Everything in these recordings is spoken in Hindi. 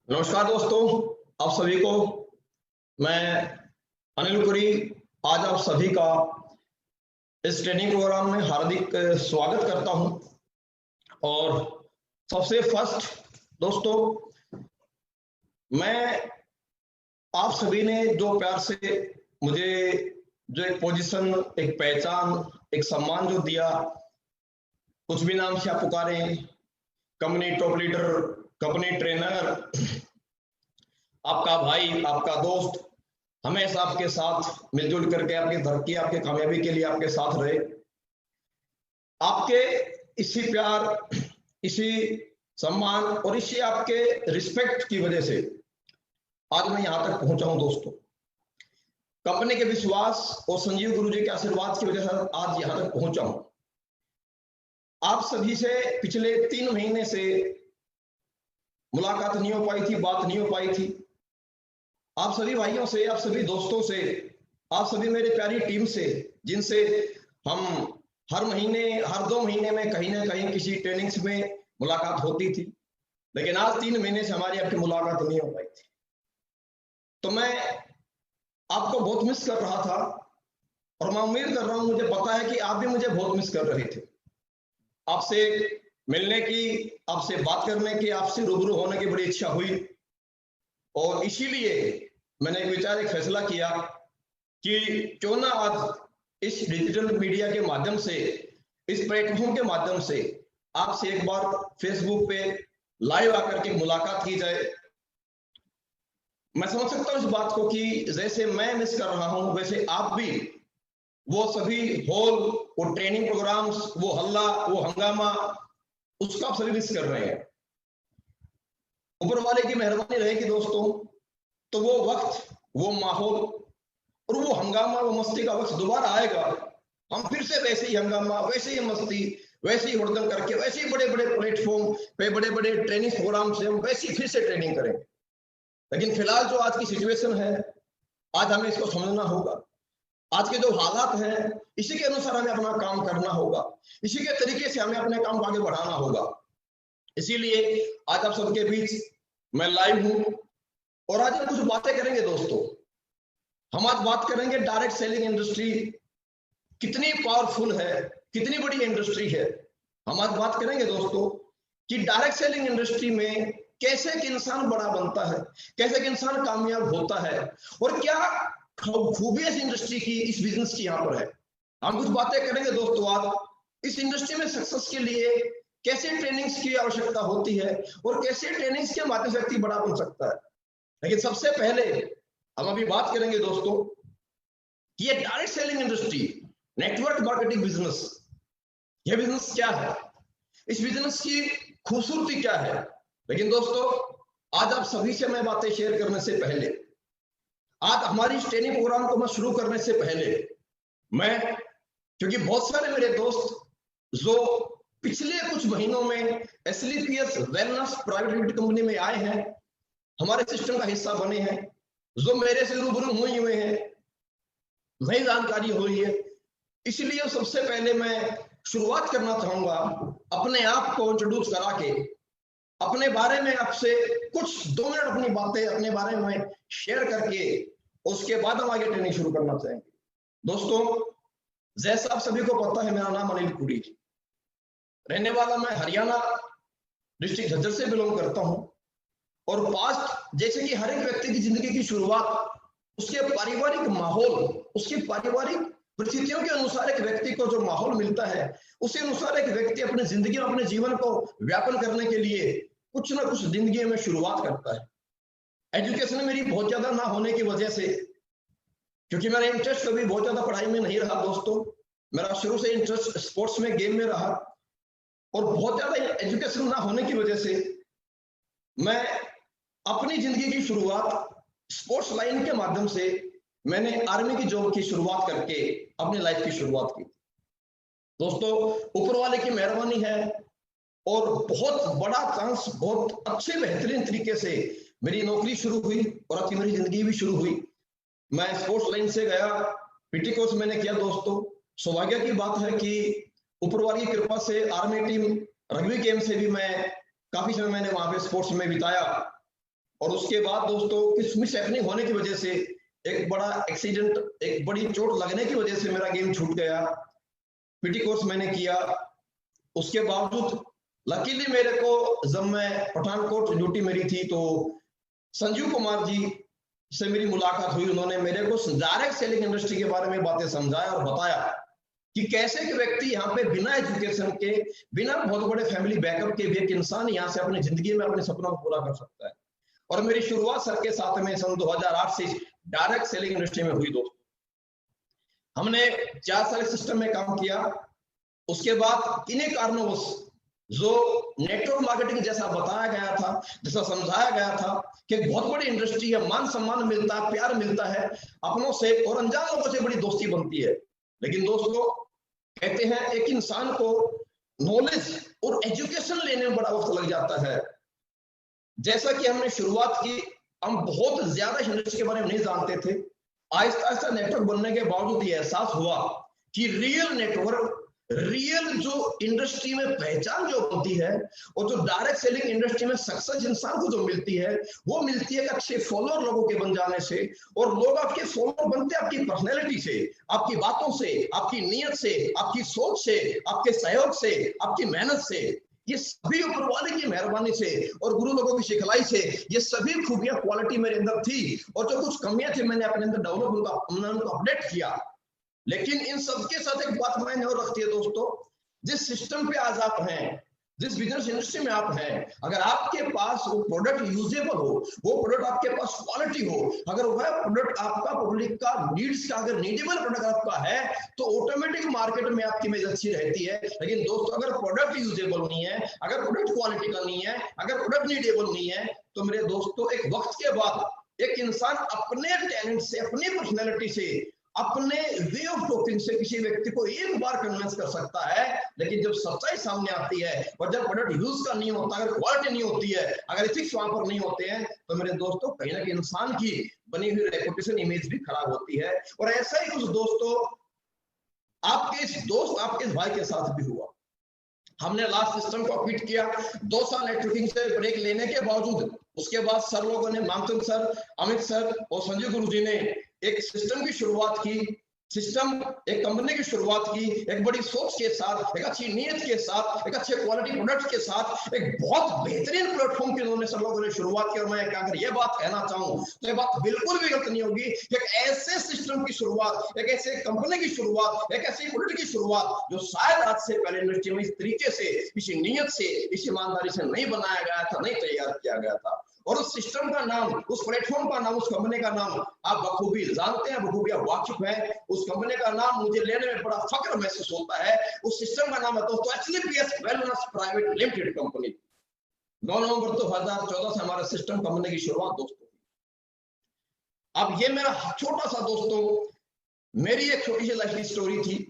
नमस्कार दोस्तों, आप सभी को मैं अनिल पुरी आज आप सभी का इस ट्रेनिंग प्रोग्राम में हार्दिक स्वागत करता हूं। और सबसे फर्स्ट दोस्तों, मैं आप सभी ने जो प्यार से मुझे जो एक पोजीशन, एक पहचान, एक सम्मान जो दिया, कुछ भी नाम से आप पुकारें, company top leader, company trainer, आपका भाई, आपका दोस्त, हमेशा आपके साथ मिलजुल करके आपकी तरक्की, आपकी कामयाबी के लिए आपके साथ रहे। आपके इसी प्यार, इसी सम्मान और इसी आपके रिस्पेक्ट की वजह से आज मैं यहां तक पहुंचा हूं दोस्तों। कंपनी के विश्वास और संजीव गुरु जी के आशीर्वाद की वजह से आज यहां तक पहुंचा हूं। आप सभी से पिछले 3 महीने से मुलाकात नहीं हो पाई थी, बात नहीं हो पाई थी। आप सभी भाइयों से, आप सभी दोस्तों से, आप सभी मेरी प्यारी टीम से, जिनसे हम हर महीने, हर 2 महीने में कहीं ना कहीं किसी ट्रेनिंग्स में मुलाकात होती थी, लेकिन आज 3 महीने से हमारी आपकी मुलाकात नहीं हो पाई थी। तो मैं आपको बहुत मिस कर रहा था और मैं उम्मीद कर रहा हूं, मुझे पता है कि आप भी मुझे बहुत मिस कर रहे थे। आपसे मिलने की, आपसे बात करने की, आपसे रूबरू होने की बड़ी इच्छा हुई और इसीलिए मैंने एक विचार, एक फैसला किया कि क्यों ना आज इस डिजिटल मीडिया के माध्यम से, इस प्लेटफॉर्म के माध्यम से आपसे एक बार फेसबुक पे लाइव आकर के मुलाकात की जाए। मैं समझ सकता हूं इस बात को कि जैसे मैं मिस कर रहा हूं, वैसे आप भी वो सभी हॉल, वो ट्रेनिंग प्रोग्राम्स, वो हल्ला, वो हंगामा, उसका आप सभी मिस कर रहे हैं। ऊपर वाले की मेहरबानी रहेगी दोस्तों, तो वो वक्त, वो माहौल और वो हंगामा, वो मस्ती का वक्त दोबारा आएगा। हम फिर से वैसे ही हंगामा, वैसे ही मस्ती, वैसे ही हुड़दंग करके, वैसे ही बड़े बड़े प्लेटफॉर्म पे, बड़े बड़े ट्रेनिंग प्रोग्राम से हम वैसे ही फिर से ट्रेनिंग करेंगे। लेकिन फिलहाल जो आज की सिचुएशन है, आज हमें इसको समझना होगा। आज के जो हालात हैं, इसी के अनुसार हमें अपना काम करना होगा, इसी के तरीके से हमें अपने काम को आगे बढ़ाना होगा। इसीलिए आज आप सबके बीच मैं लाइव हूं और आज हम कुछ बातें करेंगे दोस्तों। हम आज बात करेंगे डायरेक्ट सेलिंग इंडस्ट्री कितनी पावरफुल है, कितनी बड़ी इंडस्ट्री है। हम आज बात करेंगे दोस्तों कि डायरेक्ट सेलिंग इंडस्ट्री में कैसे एक इंसान बड़ा बनता है, कैसे एक इंसान कामयाब होता है और क्या खूबी इस इंडस्ट्री की, इस बिजनेस की यहां पर है। हम कुछ बातें करेंगे दोस्तों आज इस इंडस्ट्री में सक्सेस के लिए कैसे ट्रेनिंग्स की आवश्यकता होती है और कैसे ट्रेनिंग्स के माध्यम से व्यक्ति बड़ा बन सकता है। लेकिन सबसे पहले हम अभी बात करेंगे दोस्तों कि ये direct selling industry, network marketing business, ये बिजनेस क्या है, इस बिजनेस की खूबसूरती क्या है। लेकिन दोस्तों, आज आप सभी से मैं बातें शेयर करने से पहले, आज हमारी इस ट्रेनिंग प्रोग्राम को मैं शुरू करने से पहले, मैं, क्योंकि बहुत सारे मेरे दोस्त जो पिछले कुछ महीनों में एसलीपीएस वेलनेस प्राइवेट लिमिटेड कंपनी में आए हैं, हमारे सिस्टम का हिस्सा बने हैं, जो मेरे से रूबरू हुए हैं, नई जानकारी हो रही है, इसलिए सबसे पहले मैं शुरुआत करना चाहूंगा अपने आप को इंट्रोड्यूस करा के, अपने बारे में आपसे कुछ 2 मिनट अपनी बातें अपने बारे में शेयर करके उसके बाद हम आगे ट्रेनिंग शुरू करना चाहेंगे। दोस्तों, जैसा आप सभी को पता है, मेरा नाम अनिल पुरी, रहने वाला मैं हरियाणा डिस्ट्रिक्ट झज्जर से बिलोंग करता हूं। और पास्ट, जैसे कि हर एक व्यक्ति की जिंदगी की शुरुआत उसके पारिवारिक माहौल, उसकी पारिवारिक परिस्थितियों के अनुसार एक व्यक्ति को जो माहौल मिलता है, उसी अनुसार एक व्यक्ति अपनी जिंदगी में, अपने जीवन को व्यापन करने के लिए कुछ ना कुछ जिंदगी में शुरुआत करता है। एजुकेशन मेरी बहुत ज्यादा ना होने की वजह से, क्योंकि मेरा इंटरेस्ट कभी बहुत ज्यादा पढ़ाई में नहीं रहा दोस्तों, मेरा शुरू से इंटरेस्ट स्पोर्ट्स में, गेम में रहा, और बहुत ज्यादा एजुकेशन ना होने की वजह से मैं अपनी जिंदगी की शुरुआत स्पोर्ट्स लाइन के माध्यम से, मैंने आर्मी की जॉब की शुरुआत करके अपनी लाइफ की शुरुआत की। दोस्तों, ऊपर वाले की मेहरबानी है और बहुत बड़ा चांस, बहुत अच्छे बेहतरीन तरीके से मेरी नौकरी शुरू हुई और आपकी मेरी जिंदगी भी शुरू हुई। मैं स्पोर्ट्स लाइन से गया, पीटी कोर्स मैंने किया दोस्तों। सौभाग्य की बात है कि ऊपर वाली की कृपा से आर्मी टीम रग्बी गेम से भी मैं काफी समय मैंने वहां पे स्पोर्ट्स में बिताया। और उसके बाद दोस्तों किस मिस हैपनिंग होने की वजह से, एक बड़ा एक्सीडेंट, एक बड़ी चोट लगने की वजह से मेरा गेम छूट गया। पीटी कोर्स मैंने किया, उसके बावजूद लकीली मेरे को, जब मैं पठानकोट ड्यूटी मेरी थी तो संजीव कुमार जी से मेरी मुलाकात हुई। उन्होंने मेरे को डायरेक्ट सेलिंग इंडस्ट्री के बारे में बातें समझाया और बताया कि कैसे एक व्यक्ति यहाँ पे बिना एजुकेशन के, बिना बहुत बड़े फैमिली बैकअप के भी एक इंसान यहाँ से अपनी जिंदगी में अपने सपनों को पूरा कर सकता है। और मेरी शुरुआत सर के साथ में सन 2008 से डायरेक्ट सेलिंग इंडस्ट्री में हुई दोस्तों। हमने 4 साल सिस्टम में काम किया। उसके बाद इन्हीं कारणों जो नेटवर्क मार्केटिंग जैसा बताया गया था, जैसा समझाया गया था कि बहुत बड़ी इंडस्ट्री है, मान सम्मान मिलता है, प्यार मिलता है अपनों से, और अनजान लोगों से बड़ी दोस्ती बनती है। लेकिन दोस्तों कहते हैं एक इंसान को नॉलेज और एजुकेशन लेने में बड़ा वक्त लग जाता है। जैसा कि हमने शुरुआत की, हम बहुत ज्यादा इंडस्ट्री के बारे में नहीं जानते थे। आहिस्ता आहिस्ता नेटवर्क बनने के बावजूद ये एहसास हुआ कि रियल नेटवर्क, रियल जो इंडस्ट्री में पहचान जो बनती है, और जो डायरेक्ट सेलिंग इंडस्ट्री में सक्सेस इंसान को जो मिलती है, वो मिलती है अच्छे फॉलोअर लोगों के बन जाने से। और लोग आपके फॉलोअर बनते हैं आपकी पर्सनैलिटी से, आपकी बातों से, आपकी नीयत से, आपकी सोच से, आपके सहयोग से, आपकी मेहनत से। ये सभी ऊपर वाले की मेहरबानी से और गुरु लोगों की सिखलाई से ये सभी खूबियां, क्वालिटी मेरे अंदर थी। और जो कुछ कमियां थी मैंने अपने अंदर डेवलप, उनको अपडेट किया। लेकिन इन सबके साथ एक बात मैंने और रखती है दोस्तों, जिस सिस्टम पे आज आप हैं, जिस बिजनेस इंडस्ट्री में आप हैं, अगर आपके पास वो प्रोडक्ट यूजेबल हो, वो प्रोडक्ट आपके पास क्वालिटी हो, अगर वह प्रोडक्ट आपका पब्लिक का नीड्स का, अगर नीडेबल प्रोडक्ट आपका है, तो ऑटोमेटिक मार्केट में आपकी इमेज अच्छी रहती है। लेकिन दोस्तों अगर प्रोडक्ट यूजेबल नहीं है, अगर प्रोडक्ट क्वालिटी का नहीं है, अगर प्रोडक्ट नीडेबल नहीं है, तो मेरे दोस्तों एक वक्त के बाद एक इंसान अपने टैलेंट से, अपनी पर्सनैलिटी से, अपने वे ऑफ टॉकिंग से किसी व्यक्ति को एक बार कन्विंस कर सकता है। लेकिन जब सच्चाई सामने आती है और जब प्रोडक्ट यूज का नहीं होता, अगर क्वालिटी नहीं होती है, अगर एथिक्स वहां पर नहीं होते हैं, तो मेरे दोस्तों कहीं ना कहीं इंसान की बनी हुई रेपुटेशन, इमेज भी खराब होती है। और ऐसा ही कुछ दोस्तों आपके इस दोस्त, आपके इस भाई के साथ भी हुआ। हमने लास्ट सिस्टम को क्विट किया 2 साल नेटवर्किंग से ब्रेक लेने के बावजूद। उसके बाद सर लोगों ने, मामचंद सर, अमित सर और संजय गुरु जी ने एक सिस्टम की शुरुआत की, सिस्टम एक कंपनी की शुरुआत की, एक बड़ी सोच के साथ, एक अच्छी नीयत के साथ, एक अच्छे क्वालिटी प्रोडक्ट के साथ, एक बहुत बेहतरीन प्लेटफॉर्म की उन्होंने सब लोगों ने शुरुआत की। और मैं अगर ये बात कहना चाहूं तो ये बात बिल्कुल भी गलत नहीं होगी कि एक ऐसे सिस्टम की शुरुआत, एक ऐसे कंपनी की शुरुआत, एक ऐसी प्रोडक्ट की शुरुआत जो शायद आज से पहले इंडस्ट्री में इस तरीके से, इसी नीयत से, इस ईमानदारी से नहीं बनाया गया था, नहीं तैयार किया गया था। और उस सिस्टम का नाम, उस प्लेटफॉर्म का नाम, उस कंपनी का नाम आप बखूबी जानते हैं, बखूबी आप वाकिफ हैं। उस कंपनी का नाम मुझे लेने में बड़ा फक्र महसूस होता है। उस सिस्टम का नाम है दोस्तों HLPS wellness private limited company. 9 नवंबर 2014 से हमारा सिस्टम कंपनी की शुरुआत दोस्तों। अब ये मेरा छोटा सा दोस्तों, मेरी एक छोटी सी लाइफ की स्टोरी थी।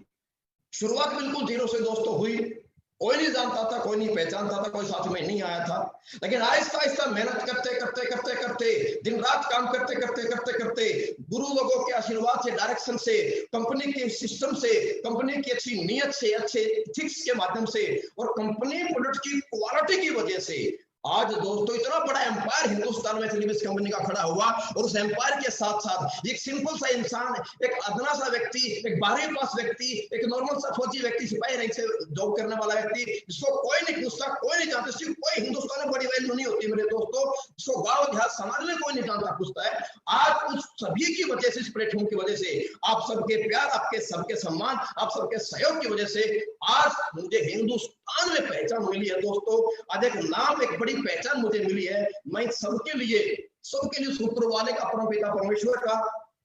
शुरुआत बिल्कुल जीरो से दोस्तों हुई। कोई नहीं जानता था, कोई नहीं पहचानता था, कोई साथ में नहीं आया था। लेकिन आहिस्ता आहिस्ता मेहनत करते करते करते करते, दिन रात काम करते करते करते करते, गुरु लोगों के आशीर्वाद से, डायरेक्शन से, कंपनी के सिस्टम से, कंपनी की अच्छी नीयत से, अच्छे एथिक्स के माध्यम से और कंपनी प्रोडक्ट की क्वालिटी की वजह से आज दोस्तों इतना बड़ा एम्पायर हिंदुस्तान में HLPS कंपनी का खड़ा हुआ। और उस एम्पायर के साथ साथ एक सिंपल सा इंसान, एक अदना सा व्यक्ति, एक 12वीं पास व्यक्ति, एक नॉर्मल सा फौजी व्यक्ति, सिपाही रैंक से जॉब करने वाला व्यक्ति, जिसको कोई नहीं पूछता, कोई नहीं जानता, सिर्फ कोई हिंदुस्तान में बड़ी वैल्यू नहीं होती मेरे दोस्तों, जिसको गाँव देहात समाज में कोई नहीं जानता, पूछता है। आज उस सभी की वजह से, इस प्लेटफॉर्म की वजह से, आप सबके प्यार, आपके सबके सम्मान, आप सबके सहयोग की वजह से आज मुझे हिंदुस्तान में पहचान मिली है दोस्तों। आज एक नाम, एक बड़ी पहचान मुझे मिली है। मैं सबके लिए ऊपर वाले का, परमपिता परमेश्वर का,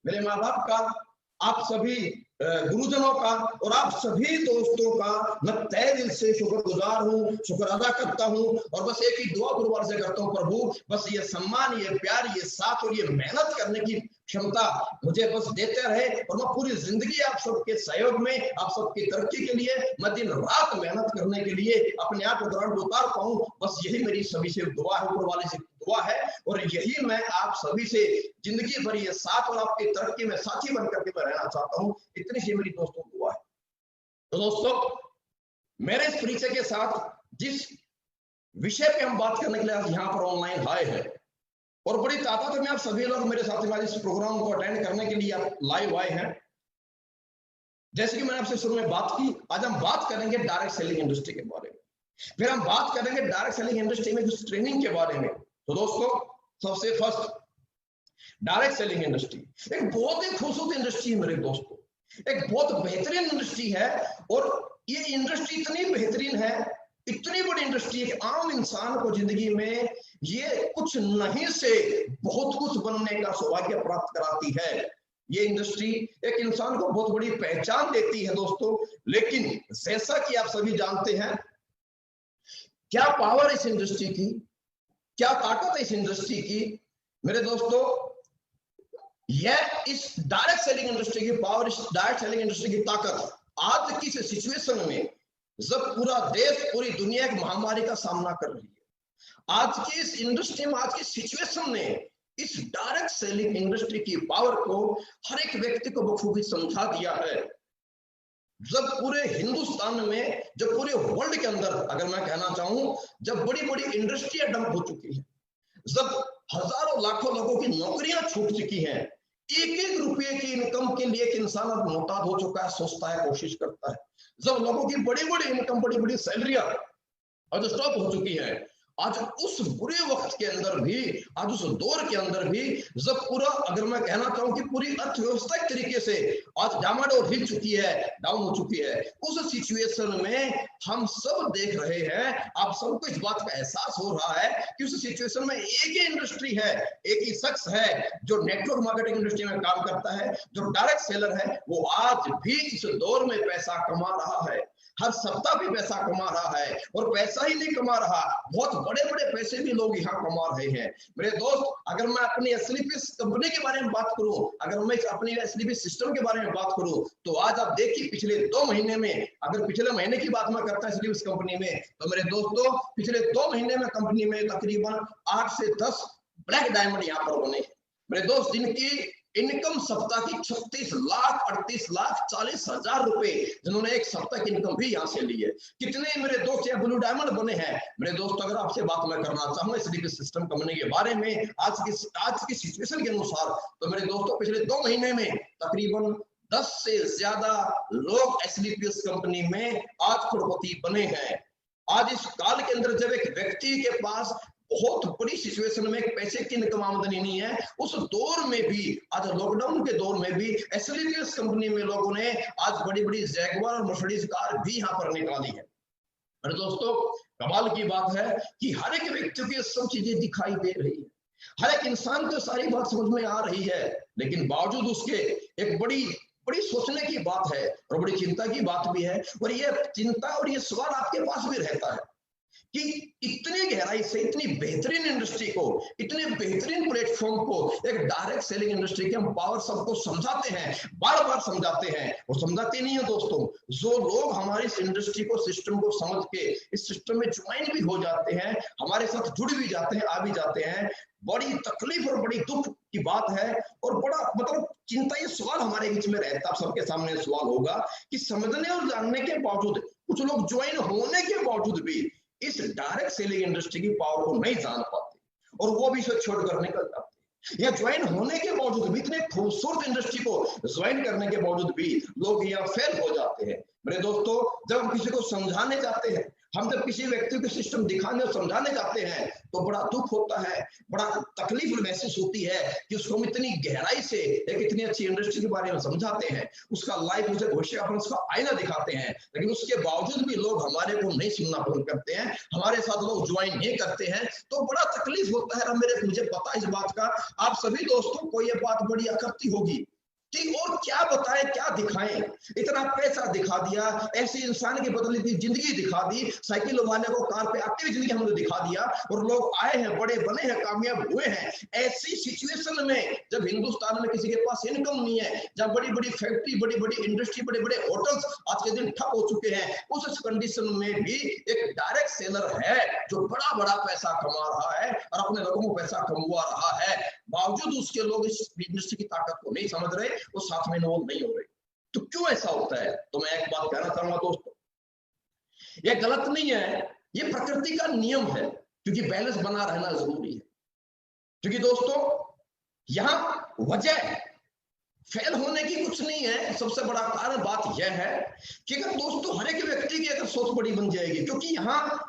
मेरे माँ बाप का, आप सभी गुरुजनों का और आप सभी दोस्तों का मैं तहे दिल से शुक्रगुजार हूँ, शुक्र अदा करता हूँ। और बस एक ही दुआ गुरुवार से करता हूँ, प्रभु बस ये सम्मान, ये प्यार, ये साथ और ये मेहनत करने की क्षमता मुझे बस देते रहे। और मैं पूरी जिंदगी आप सबके सहयोग में, आप सबकी तरक्की के लिए मैं दिन रात मेहनत करने के लिए अपने आप को ग्राउंड उतार पाऊं। बस यही मेरी सभी से दुआ है, ऊपर वाले से दुआ है। और यही मैं आप सभी से जिंदगी भर ये साथ और आपकी तरक्की में साथी बन करके मैं रहना चाहता हूँ। इतनी सी मेरी दोस्तों दुआ है। तो दोस्तों मेरे इस परिचय के साथ जिस विषय पे हम बात करने के लिए आज यहाँ पर ऑनलाइन आए हैं, और बड़ी तादाद में आप सभी लोग मेरे साथ आज इस प्रोग्राम को अटेंड करने के लिए आप लाइव आए हैं। जैसे कि मैंने आपसे शुरू में बात की, आज हम बात करेंगे डायरेक्ट सेलिंग इंडस्ट्री के बारे में, फिर हम बात करेंगे डायरेक्ट सेलिंग इंडस्ट्री में कुछ ट्रेनिंग के बारे में। तो दोस्तों, सबसे फर्स्ट डायरेक्ट सेलिंग इंडस्ट्री एक बहुत ही खूबसूरत इंडस्ट्री है मेरे दोस्तों, एक बहुत बेहतरीन इंडस्ट्री है। और ये इंडस्ट्री इतनी बेहतरीन है, इतनी बड़ी इंडस्ट्री है कि आम इंसान को जिंदगी में ये कुछ नहीं से बहुत कुछ बनने का सौभाग्य प्राप्त कराती है। ये इंडस्ट्री एक इंसान को बहुत बड़ी पहचान देती है दोस्तों। लेकिन जैसा कि आप सभी जानते हैं, क्या पावर इस इंडस्ट्री की, क्या ताकत है इस इंडस्ट्री की मेरे दोस्तों। यह इस डायरेक्ट सेलिंग इंडस्ट्री की पावर, इस डायरेक्ट सेलिंग इंडस्ट्री की ताकत आज की सिचुएशन में, जब पूरा देश पूरी दुनिया एक महामारी का सामना कर रही है, आज की इस इंडस्ट्री में, आज की सिचुएशन में इस डायरेक्ट सेलिंग इंडस्ट्री की पावर को हर एक व्यक्ति को बखूबी समझा दिया है। जब पूरे हिंदुस्तान में, जब पूरे वर्ल्ड के अंदर अगर मैं कहना चाहूं, जब बड़ी बड़ी इंडस्ट्रियां डंप हो चुकी है, जब हजारों लाखों लोगों की नौकरियां छूट चुकी हैं, एक एक रुपये की इनकम के लिए एक इंसान अब मोहताज हो चुका है, सोचता है, कोशिश करता है। जब लोगों की बड़ी बड़ी इनकम, बड़ी बड़ी सैलरियां आज स्टॉप हो चुकी है, आज उस बुरे वक्त के अंदर भी, आज उस दौर के अंदर भी, जब पूरा, अगर मैं कहना चाहूं कि पूरी अर्थव्यवस्था एक तरीके से आज डामाडोल हिल चुकी है, डाउन हो चुकी है, उस सिचुएशन में हम सब देख रहे हैं, आप सबको इस बात का एहसास हो रहा है कि उस सिचुएशन में एक ही इंडस्ट्री है, एक ही शख्स है जो नेटवर्क मार्केटिंग इंडस्ट्री में काम करता है, जो डायरेक्ट सेलर है, वो आज भी इस दौर में पैसा कमा रहा है, हर सप्ताह भी पैसा कमा रहा है। और पैसा ही नहीं कमा रहा, बहुत बड़े बड़े पैसे भी लोग यहाँ कमा रहे हैं मेरे दोस्त। अगर मैं अपनी एसलीपीएस कंपनी के बारे में बात करूं, अगर मैं अपनी एसलीपीएस सिस्टम के बारे में बात करूं, तो आज आप देखिए पिछले 2 महीने में, अगर पिछले महीने की बात मैं करता हूं एसलीपीएस कंपनी में, तो मेरे दोस्तों पिछले 2 महीने में कंपनी में तकरीबन 8 से 10 ब्लैक डायमंड यहाँ पर बने मेरे दोस्त, जिनकी इनकम सप्ताह की 36 लाख 38 लाख 40 हजार रुपए, जिन्होंने एक सप्ताह की इनकम भी यहां से ली है। कितने मेरे दोस्त या ब्लू डायमंड बने हैं मेरे दोस्त। अगर आपसे बात मैं करना चाहूँ एसलीपीएस सिस्टम कंपनी के बारे में आज की सिचुएशन के अनुसार, तो मेरे दोस्तों पिछले 2 महीने में तकरीबन 10 से ज्यादा लोग एसलीपीएस कंपनी में आज करोड़पति बने हैं। आज इस काल के अंदर जब एक व्यक्ति के पास बहुत बड़ी सिचुएशन में एक पैसे की इनकम आमदनी नहीं है, उस दौर में भी, आज लॉकडाउन के दौर में भी एसलीपीएस कंपनी में लोगों ने आज बड़ी बड़ी जैगुआर और मर्सिडीज कार भी यहाँ पर निकाली है। अरे दोस्तों, कमाल की बात है कि हर एक व्यक्ति को ये सब चीजें दिखाई दे रही है, हर एक इंसान को सारी बात समझ में आ रही है, लेकिन बावजूद उसके एक बड़ी बड़ी सोचने की बात है और बड़ी चिंता की बात भी है। और ये चिंता और ये सवाल आपके पास भी रहता है कि इतनी गहराई से, इतनी बेहतरीन इंडस्ट्री को, इतने बेहतरीन प्लेटफॉर्म को, एक डायरेक्ट सेलिंग इंडस्ट्री के हम पावर सबको समझाते हैं, बार बार समझाते हैं, और समझाते नहीं है दोस्तों। जो लोग हमारी इस इंडस्ट्री को, सिस्टम को समझ के इस सिस्टम में ज्वाइन भी हो जाते हैं, हमारे साथ जुड़ भी जाते हैं, आ भी जाते हैं, बड़ी तकलीफ और बड़ी दुख की बात है। और बड़ा मतलब चिंता, ये सवाल हमारे बीच में रहता है, सबके सामने सवाल होगा कि समझने और जानने के बावजूद, कुछ लोग ज्वाइन होने के बावजूद भी इस डायरेक्ट सेलिंग इंडस्ट्री की पावर को नहीं जान पाते, और वो भी इसे छोड़कर निकल जाते। या ज्वाइन होने के बावजूद भी, इतने खूबसूरत इंडस्ट्री को ज्वाइन करने के बावजूद भी लोग यहाँ फेल हो जाते हैं मेरे दोस्तों। जब हम किसी को समझाने जाते हैं, हम जब किसी व्यक्ति को सिस्टम दिखाने और समझाने जाते हैं, तो बड़ा दुख होता है, बड़ा तकलीफ महसूस होती है कि उसको हम इतनी गहराई से एक इतनी अच्छी इंडस्ट्री के बारे में समझाते हैं, उसका लाइफ, उसे भविष्य अपन उसका आईना दिखाते हैं, लेकिन उसके बावजूद भी लोग हमारे को नहीं सुनना पसंद करते हैं, हमारे साथ लोग ज्वाइन नहीं करते हैं, तो बड़ा तकलीफ होता है। मुझे पता है इस बात का, आप सभी दोस्तों को ये बात बड़ी अखरती होगी कि और क्या बताएं, क्या दिखाएं, इतना पैसा दिखा दिया, ऐसे इंसान की बदली हुई जिंदगी दिखा दी, साइकिल वाले को कार पे आती हुई जिंदगी हमने दिखा दिया, और लोग आए हैं, बड़े बने हैं, कामयाब हुए हैं। ऐसी सिचुएशन में जब हिंदुस्तान में किसी के पास इनकम नहीं है, जब बड़ी बड़ी फैक्ट्री, बड़ी बड़ी इंडस्ट्री, बड़े बड़े होटल्स आज के दिन ठप हो चुके हैं, उस कंडीशन में भी एक डायरेक्ट सेलर है जो बड़ा बड़ा पैसा कमा रहा है और अपने लोगों को पैसा कमवा रहा है, बावजूद उसके लोग इस इंडस्ट्री की ताकत को नहीं समझ रहे, वो साथ में इन्वॉल्व नहीं हो रहे। तो क्यों ऐसा होता है? तो मैं एक बात कहना चाहूंगा दोस्तों, ये गलत नहीं है, ये प्रकृति का नियम है, क्योंकि बैलेंस बना रहना जरूरी है। क्योंकि दोस्तों यहां वजह फेल होने की कुछ नहीं है, सबसे बड़ा कारण बात यह है कि अगर दोस्तों हर एक व्यक्ति की अगर सोच बड़ी बन जाएगी, क्योंकि यहाँ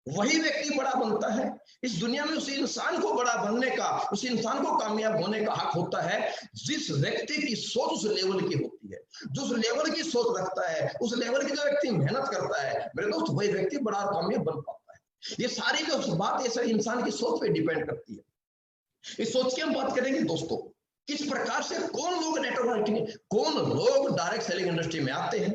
वही व्यक्ति बड़ा बनता है इस दुनिया में, उस इंसान को बड़ा बनने का, उस इंसान को कामयाब होने का हक होता है जिस व्यक्ति की सोच उस लेवल की होती है, जो उस लेवल की सोच रखता है, उस लेवल की जो व्यक्ति मेहनत करता है मेरे दोस्त, वही व्यक्ति बड़ा और कामयाब बन पाता है। ये सारी जो बात है सर इंसान की सोच पे डिपेंड करती है। इस सोच की हम बात करेंगे दोस्तों, किस प्रकार से कौन लोग नेटवर्क मार्केटिंग, कौन लोग डायरेक्ट सेलिंग इंडस्ट्री में आते हैं,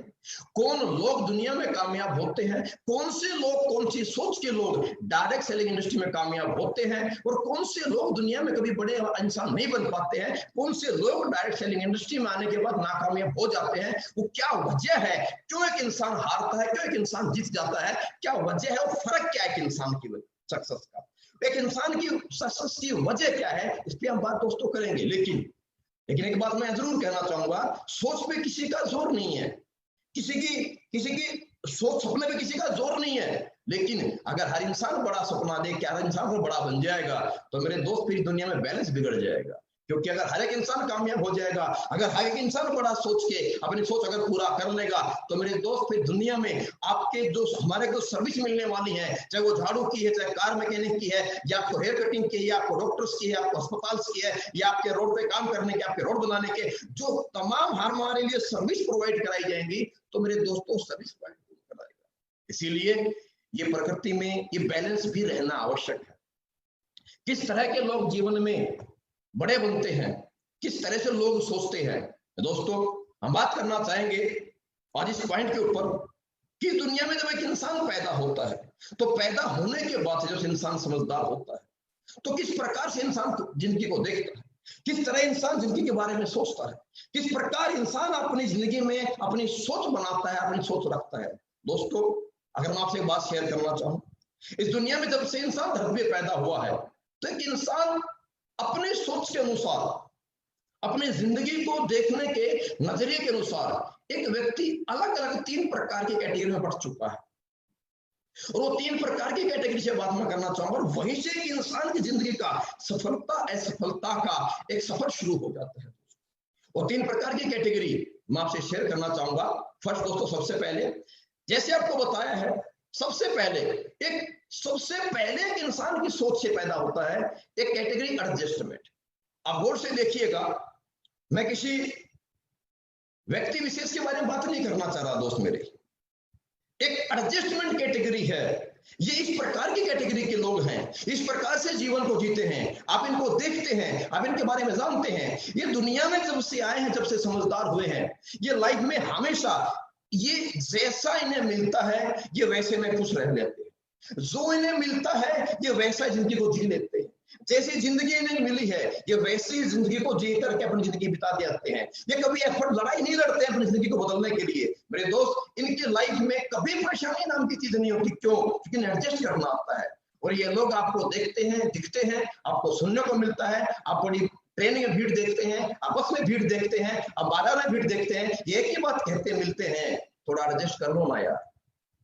कौन लोग दुनिया में कामयाब होते हैं, कौन से लोग, कौन सी सोच के लोग डायरेक्ट सेलिंग इंडस्ट्री में कामयाब होते हैं, और कौन से लोग दुनिया में कभी बड़े इंसान नहीं बन पाते हैं, कौन से लोग डायरेक्ट सेलिंग इंडस्ट्री में आने के बाद नाकामयाब हो जाते हैं, वो क्या वजह है, क्यों एक इंसान हारता है, क्यों एक इंसान जीत जाता है, क्या वजह है और फर्क क्या है एक इंसान की सक्सेस का, एक इंसान की सक्सेस की वजह क्या है, इस पे हम बात दोस्तों करेंगे। लेकिन एक बात मैं जरूर कहना चाहूंगा, सोच पे किसी का जोर नहीं है, किसी की सोच, सपने पे किसी का जोर नहीं है, लेकिन अगर हर इंसान बड़ा सपना दे कि हर इंसान को बड़ा बन जाएगा तो मेरे दोस्त फिर दुनिया में बैलेंस बिगड़ जाएगा। क्योंकि अगर हर एक इंसान कामयाब हो जाएगा, अगर हर एक इंसान बड़ा सोच के अपनी सोच अगर पूरा कर लेगा तो मेरे दोस्त फिर दुनिया में आपके जो हमारे को सर्विस मिलने वाली है, चाहे वो झाड़ू की है, चाहे कार मैकेनिक की है, या आपको हेयर कटिंग की है, या आपको डॉक्टर्स की है, आपको अस्पताल की है, या आपके रोड पे काम करने के, आपके रोड बनाने के, जो तमाम हमारे लिए सर्विस प्रोवाइड कराई जाएंगी तो मेरे दोस्तों सर्विस प्रोवाइड कराएगा। इसीलिए ये प्रकृति में ये बैलेंस भी रहना आवश्यक है। किस तरह के लोग जीवन में बड़े बनते हैं, किस तरह से लोग सोचते हैं, दोस्तों हम बात करना चाहेंगे आज इस पॉइंट के ऊपर कि दुनिया में जब एक इंसान पैदा होता है तो पैदा होने के बाद से जब इंसान समझदार होता है तो किस प्रकार से इंसान जिंदगी को देखता है, किस तरह इंसान जिंदगी के बारे में सोचता है, किस प्रकार इंसान अपनी जिंदगी में अपनी सोच बनाता है, अपनी सोच रखता है। दोस्तों अगर मैं आपसे बात शेयर करना चाहूं, इस दुनिया में जब से इंसान धरती पे पैदा हुआ है तो एक इंसान अपने सोच के अनुसार, अपने जिंदगी को देखने के नजरिए के अनुसार एक व्यक्ति अलग अलग 3 प्रकार की कैटेगरी में बढ़ चुका है, और वो 3 प्रकार की कैटेगरी से बात मैं करना चाहूंगा, और वहीं से इंसान की जिंदगी का सफलता असफलता का एक सफर शुरू हो जाता है। और 3 प्रकार की कैटेगरी मैं आपसे शेयर करना चाहूंगा। फर्स्ट दोस्तों, सबसे पहले जैसे आपको बताया है, सबसे पहले एक इंसान की सोच से पैदा होता है एक कैटेगरी एडजस्टमेंट। आप गौर से देखिएगा, मैं किसी व्यक्ति विशेष के बारे में बात नहीं करना चाह रहा दोस्त मेरे, एक एडजस्टमेंट कैटेगरी है। ये इस प्रकार की कैटेगरी के लोग हैं, इस प्रकार से जीवन को जीते हैं, आप इनको देखते हैं, आप इनके बारे में जानते हैं, ये दुनिया में जब से आए हैं, जब से समझदार हुए हैं, ये लाइफ में हमेशा ये जैसा इन्हें मिलता है ये वैसे में खुश रह लेते हैं, जो इन्हें मिलता है ये वैसा जिंदगी को जी लेते हैं, जैसी जिंदगी इन्हें मिली है ये वैसी जिंदगी को जी करके अपनी जिंदगी बिता देते हैं। ये कभी एफर्ट, लड़ाई नहीं लड़ते अपनी जिंदगी को बदलने के लिए। मेरे दोस्त, इनकी लाइफ में कभी परेशानी नाम की चीज नहीं होती। क्यों? क्योंकि इन्हें एडजस्ट करना आता है। और ये लोग आपको देखते हैं, दिखते हैं, आपको सुनने को मिलता है, आप बड़ी ट्रेन में भीड़ देखते हैं, आपस में भीड़ देखते हैं, आप बाजार में भीड़ देखते हैं, ये एक ही बात कहते मिलते हैं, थोड़ा एडजस्ट कर लो ना यार।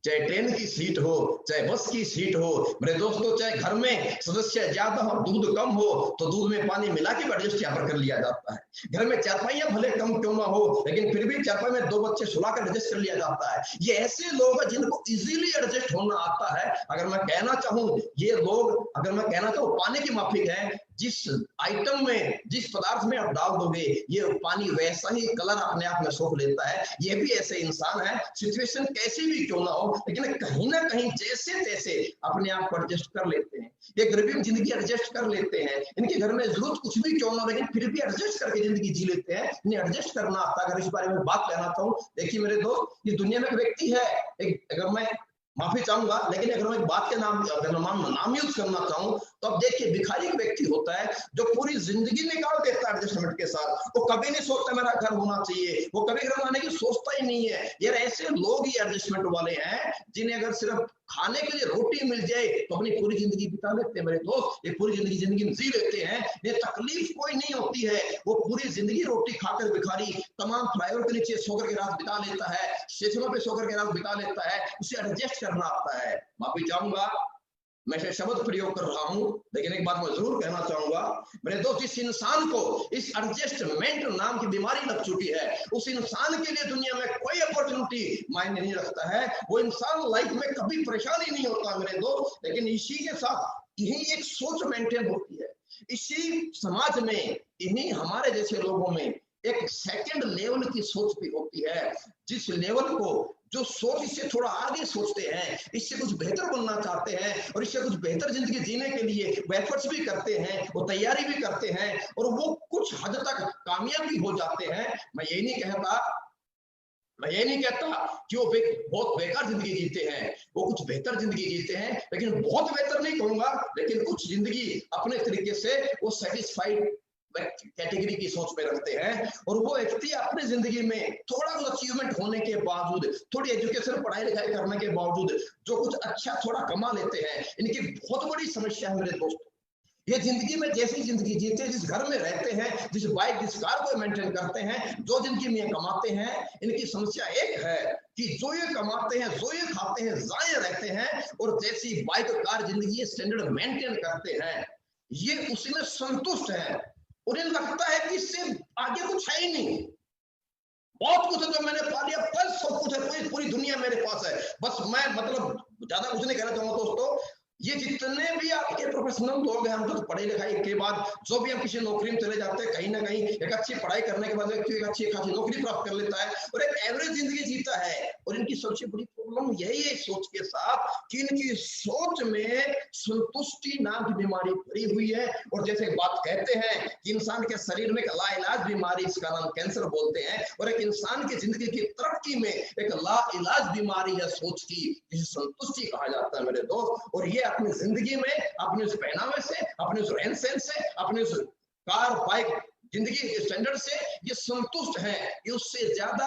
चाहे ट्रेन की सीट हो, चाहे बस की सीट हो, मेरे दोस्तों, चाहे घर में सदस्य ज्यादा हो, दूध कम हो तो दूध में पानी मिला के एडजस्ट यहाँ पर कर लिया जाता है। घर में चारपाइयां भले कम क्यों ना हो, लेकिन फिर भी चारपाई में 2 बच्चे सुलाकर एडजस्ट कर लिया जाता है। ये ऐसे लोग हैं जिनको इजीली एडजस्ट होना आता है। अगर मैं कहना चाहूँ, ये लोग, अगर मैं कहना चाहूँ, पानी की माफिक है। जिस आइटम में, जिस पदार्थ में आप डाल दोगे ये पानी वैसा ही कलर अपने आप में सोख लेता है। ये भी ऐसे इंसान है, सिचुएशन कैसी भी क्यों ना हो, लेकिन कहीं ना कहीं जैसे तैसे अपने आप को एडजस्ट कर लेते हैं। ये गरीबी में जिंदगी एडजस्ट कर लेते हैं, इनके घर में जरूरत कुछ भी क्यों ना हो, लेकिन फिर भी एडजस्ट करके जिंदगी जी लेते हैं। इन्हें एडजस्ट करना आता है। अगर इस बारे में बात कहना चाहूँ, देखिए मेरे दोस्त, ये दुनिया में एक व्यक्ति है, अगर मैं माफी चाहूंगा, लेकिन अगर मैं बात के नाम यूज करना चाहूँ तो अब देखिए, भिखारी एक व्यक्ति होता है जो पूरी जिंदगी निकाल देता है एडजस्टमेंट के साथ। वो कभी नहीं सोचता मेरा घर होना चाहिए, वो कभी घर बनाने की सोचता ही नहीं है। यार ऐसे लोग ही एडजस्टमेंट वाले हैं जिन्हें अगर सिर्फ खाने के लिए रोटी मिल जाए तो अपनी पूरी जिंदगी बिता लेते हैं। मेरे दोस्त, ये पूरी जिंदगी जी लेते हैं, ये तकलीफ कोई नहीं होती है। वो पूरी जिंदगी रोटी खाकर भिखारी तमाम फ्लाईओवर के नीचे सोकर के रात बिता लेता है, स्टेशनों पे सोकर के रात बिता लेता है, उसे एडजस्ट करना आता है। माफी चाहूंगा मैं से शब्द प्रयोग कर रहा हूं, लेकिन एक बात मैं जरूर कहना चाहूंगा, मेरे दोस्त, जिस इंसान को इस एडजस्टमेंट नाम की बीमारी लग चुकी है, उस इंसान के लिए दुनिया में कोई अपॉर्चुनिटी मायने नहीं रखता है। वो इंसान लाइफ में कभी परेशानी नहीं होता मेरे दोस्त। लेकिन इसी के साथ यही एक सोच मेंटेन होती है, इसी समाज में, इन्हीं हमारे जैसे लोगों में एक सेकंड लेवल की सोच भी होती है, जिस लेवल को, जो सोच इससे थोड़ा आगे सोचते हैं, इससे कुछ बेहतर बनना चाहते हैं और इससे कुछ बेहतर जिंदगी जीने के लिए वो एफर्ट्स भी करते हैं, वो तैयारी भी करते हैं और वो कुछ हद तक कामयाब भी हो जाते हैं। मैं ये नहीं कहता कि वो बहुत बेकार जिंदगी जीते हैं, वो कुछ बेहतर जिंदगी जीते हैं, लेकिन बहुत बेहतर नहीं कहूंगा, लेकिन कुछ जिंदगी अपने तरीके से वो सेटिस्फाइड कैटेगरी की सोच में रखते हैं। और वो व्यक्ति अपने जिंदगी में थोड़ा कुछ अचीवमेंट होने के बावजूद, थोड़ी एजुकेशन पढ़ाई लिखाई करने के बावजूद जो कुछ अच्छा थोड़ा कमा लेते हैं, इनकी बहुत बड़ी समस्या है मेरे दोस्तों। ये जिंदगी में जैसी जिंदगी जीते हैं, जिस घर में रहते हैं, जिस बाइक जिस कार को मेंटेन करते हैं, जो जिंदगी में कमाते हैं, इनकी समस्या एक है कि जो ये कमाते हैं, जो ये खाते हैं, जाए रहते हैं, और जैसी बाइक कार जिंदगी स्टैंडर्ड मेंटेन करते हैं, ये उसी में संतुष्ट है। उन्हें लगता है कि इससे आगे कुछ है ही नहीं, बहुत कुछ है जो मैंने पा लिया, बस सब कुछ है, पूरी दुनिया मेरे पास है, बस मैं मतलब ज्यादा कुछ नहीं कहना चाहूंगा दोस्तों। ये जितने भी आपके प्रोफेशनल लोग हैं, हम तो पढ़ाई लिखाई के बाद जो भी हम किसी नौकरी में चले जाते हैं, कहीं ना कहीं एक अच्छी पढ़ाई करने के बाद व्यक्ति एक अच्छी खासी नौकरी प्राप्त कर लेता है और एक एवरेज जिंदगी जीता है। और इनकी सबसे बड़ी प्रॉब्लम यही है सोच के साथ कि इनकी सोच में संतुष्टि नाम की बीमारी भरी हुई है। और जैसे बात कहते हैं कि इंसान के शरीर में एक लाइलाज बीमारी, इसका नाम कैंसर बोलते हैं, और एक इंसान की जिंदगी की तरक्की में एक लाइलाज बीमारी है सोच की, जिसे संतुष्टि कहा जाता है मेरे दोस्त। और ये अपनी जिंदगी में, अपने उस पहनावे से, अपने उस रहन सहन से, अपने उस कार बाइक जिंदगी के स्टैंडर्ड से ये संतुष्ट है। ये उससे ज्यादा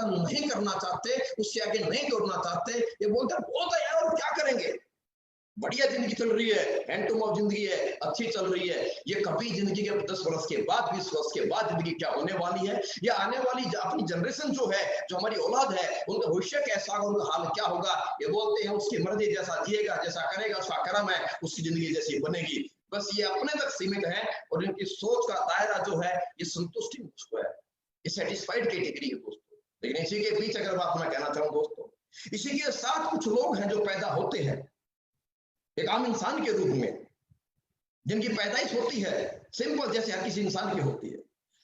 नहीं करना चाहते, उससे आगे नहीं दौड़ना चाहते। ये बोलते हैं बहुत है यार, और क्या करेंगे, बढ़िया जिंदगी चल रही है, हैंड टू माउथ जिंदगी है, अच्छी चल रही है। ये कभी जिंदगी के 10 वर्ष के बाद, 20 वर्ष के बाद जिंदगी क्या होने वाली है, या आने वाली अपनी जनरेशन जो है, जो हमारी औलाद है, उनका भविष्य कैसा होगा, उनका हाल क्या होगा, ये बोलते हैं उसकी मर्जी, जैसा जिएगा, जैसा करेगा, उसका कर्म है, उसकी जिंदगी जैसी बनेगी। बस ये अपने तक सीमित है और इनकी सोच का दायरा जो है ये संतुष्टि मुझको है, ये सेटिस्फाइड कैटेगरी है दोस्तों। लेकिन इसी के बीच अगर बात मैं कहना चाहूँ दोस्तों, इसी के साथ कुछ लोग हैं जो पैदा होते हैं एक आम इंसान के रूप में, जिनकी पैदाइश होती है सिंपल जैसे हर किसी इंसान की होती है,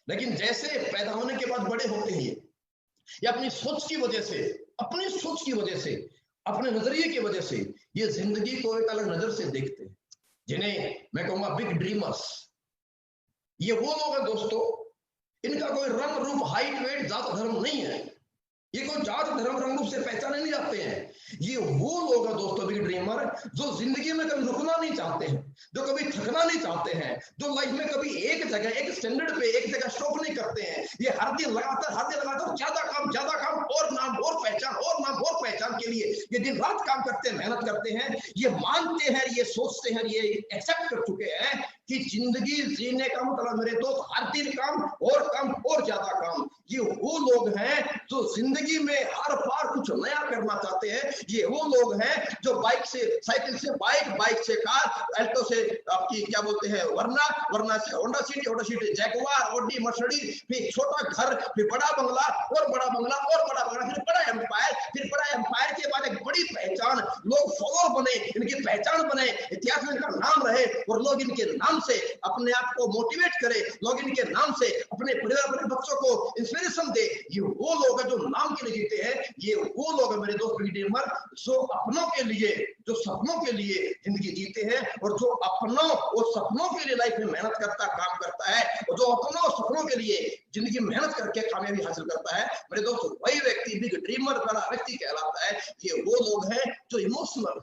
लेकिन जैसे पैदा होने के बाद बड़े होते हैं, या अपनी सोच की वजह से, अपने नजरिए की वजह से ये जिंदगी को एक अलग नजर से देखते हैं, जिन्हें मैं कहूंगा बिग ड्रीमर्स। ये वो लोग हैं दोस्तों, इनका कोई रंग रूप, हाइट, वेट, जात धर्म नहीं है, ये कोई जात धर्म रंग रूप से पहचाने नहीं जाते हैं। ये वो लोग हैं दोस्तों बिग ड्रीमर, जो जिंदगी में कभी रुकना नहीं चाहते हैं, जो कभी थकना नहीं चाहते हैं, जो लाइफ में कभी एक जगह, एक स्टैंडर्ड पे, एक जगह स्टॉप नहीं करते हैं। ये हर दिन लगातार ज्यादा काम और नाम और पहचान के लिए ये दिन रात काम करते हैं, मेहनत करते हैं। ये मानते हैं, ये सोचते हैं, ये एक्सेप्ट कर चुके हैं कि जिंदगी जीने का मतलब मेरे दोस्त हर दिन काम और ज्यादा काम। ये वो लोग हैं जो जिंदगी में हर बार कुछ नया करना चाहते हैं। ये वो लोग हैं जो बाइक से साइकिल से बाइक से कार, अल्टो से आपकी क्या बोलते हैं वरना से Honda city, Jaguar, Audi, Mercedes, फिर छोटा घर, फिर बड़ा बंगला, फिर बड़ा एम्पायर के बाद एक बड़ी पहचान, लोग फॉलोअर बने, इनकी पहचान बने, इतिहास में इनका नाम रहे और लोग इनके नाम से अपने आप को मोटिवेट करे, लोग इनके नाम से अपने परिवार, अपने बच्चों को इंस्पिरेशन दे। ये वो लोग हैं जो नाम के लिए जीते हैं। ये वो लोग हैं मेरे दोस्त ड्रीमर, जो अपनों के लिए, जो सपनों के लिए जिंदगी जीते हैं और जो अपनों और सपनों के लिए लाइफ में मेहनत करता, काम करता है, और जो अपनों और सपनों के लिए जिंदगी में मेहनत करके कामयाबी हासिल करता है, मेरे दोस्त वही व्यक्ति बिग ड्रीमर वाला व्यक्ति कहलाता है। ये वो लोग हैं जो इमोशनल,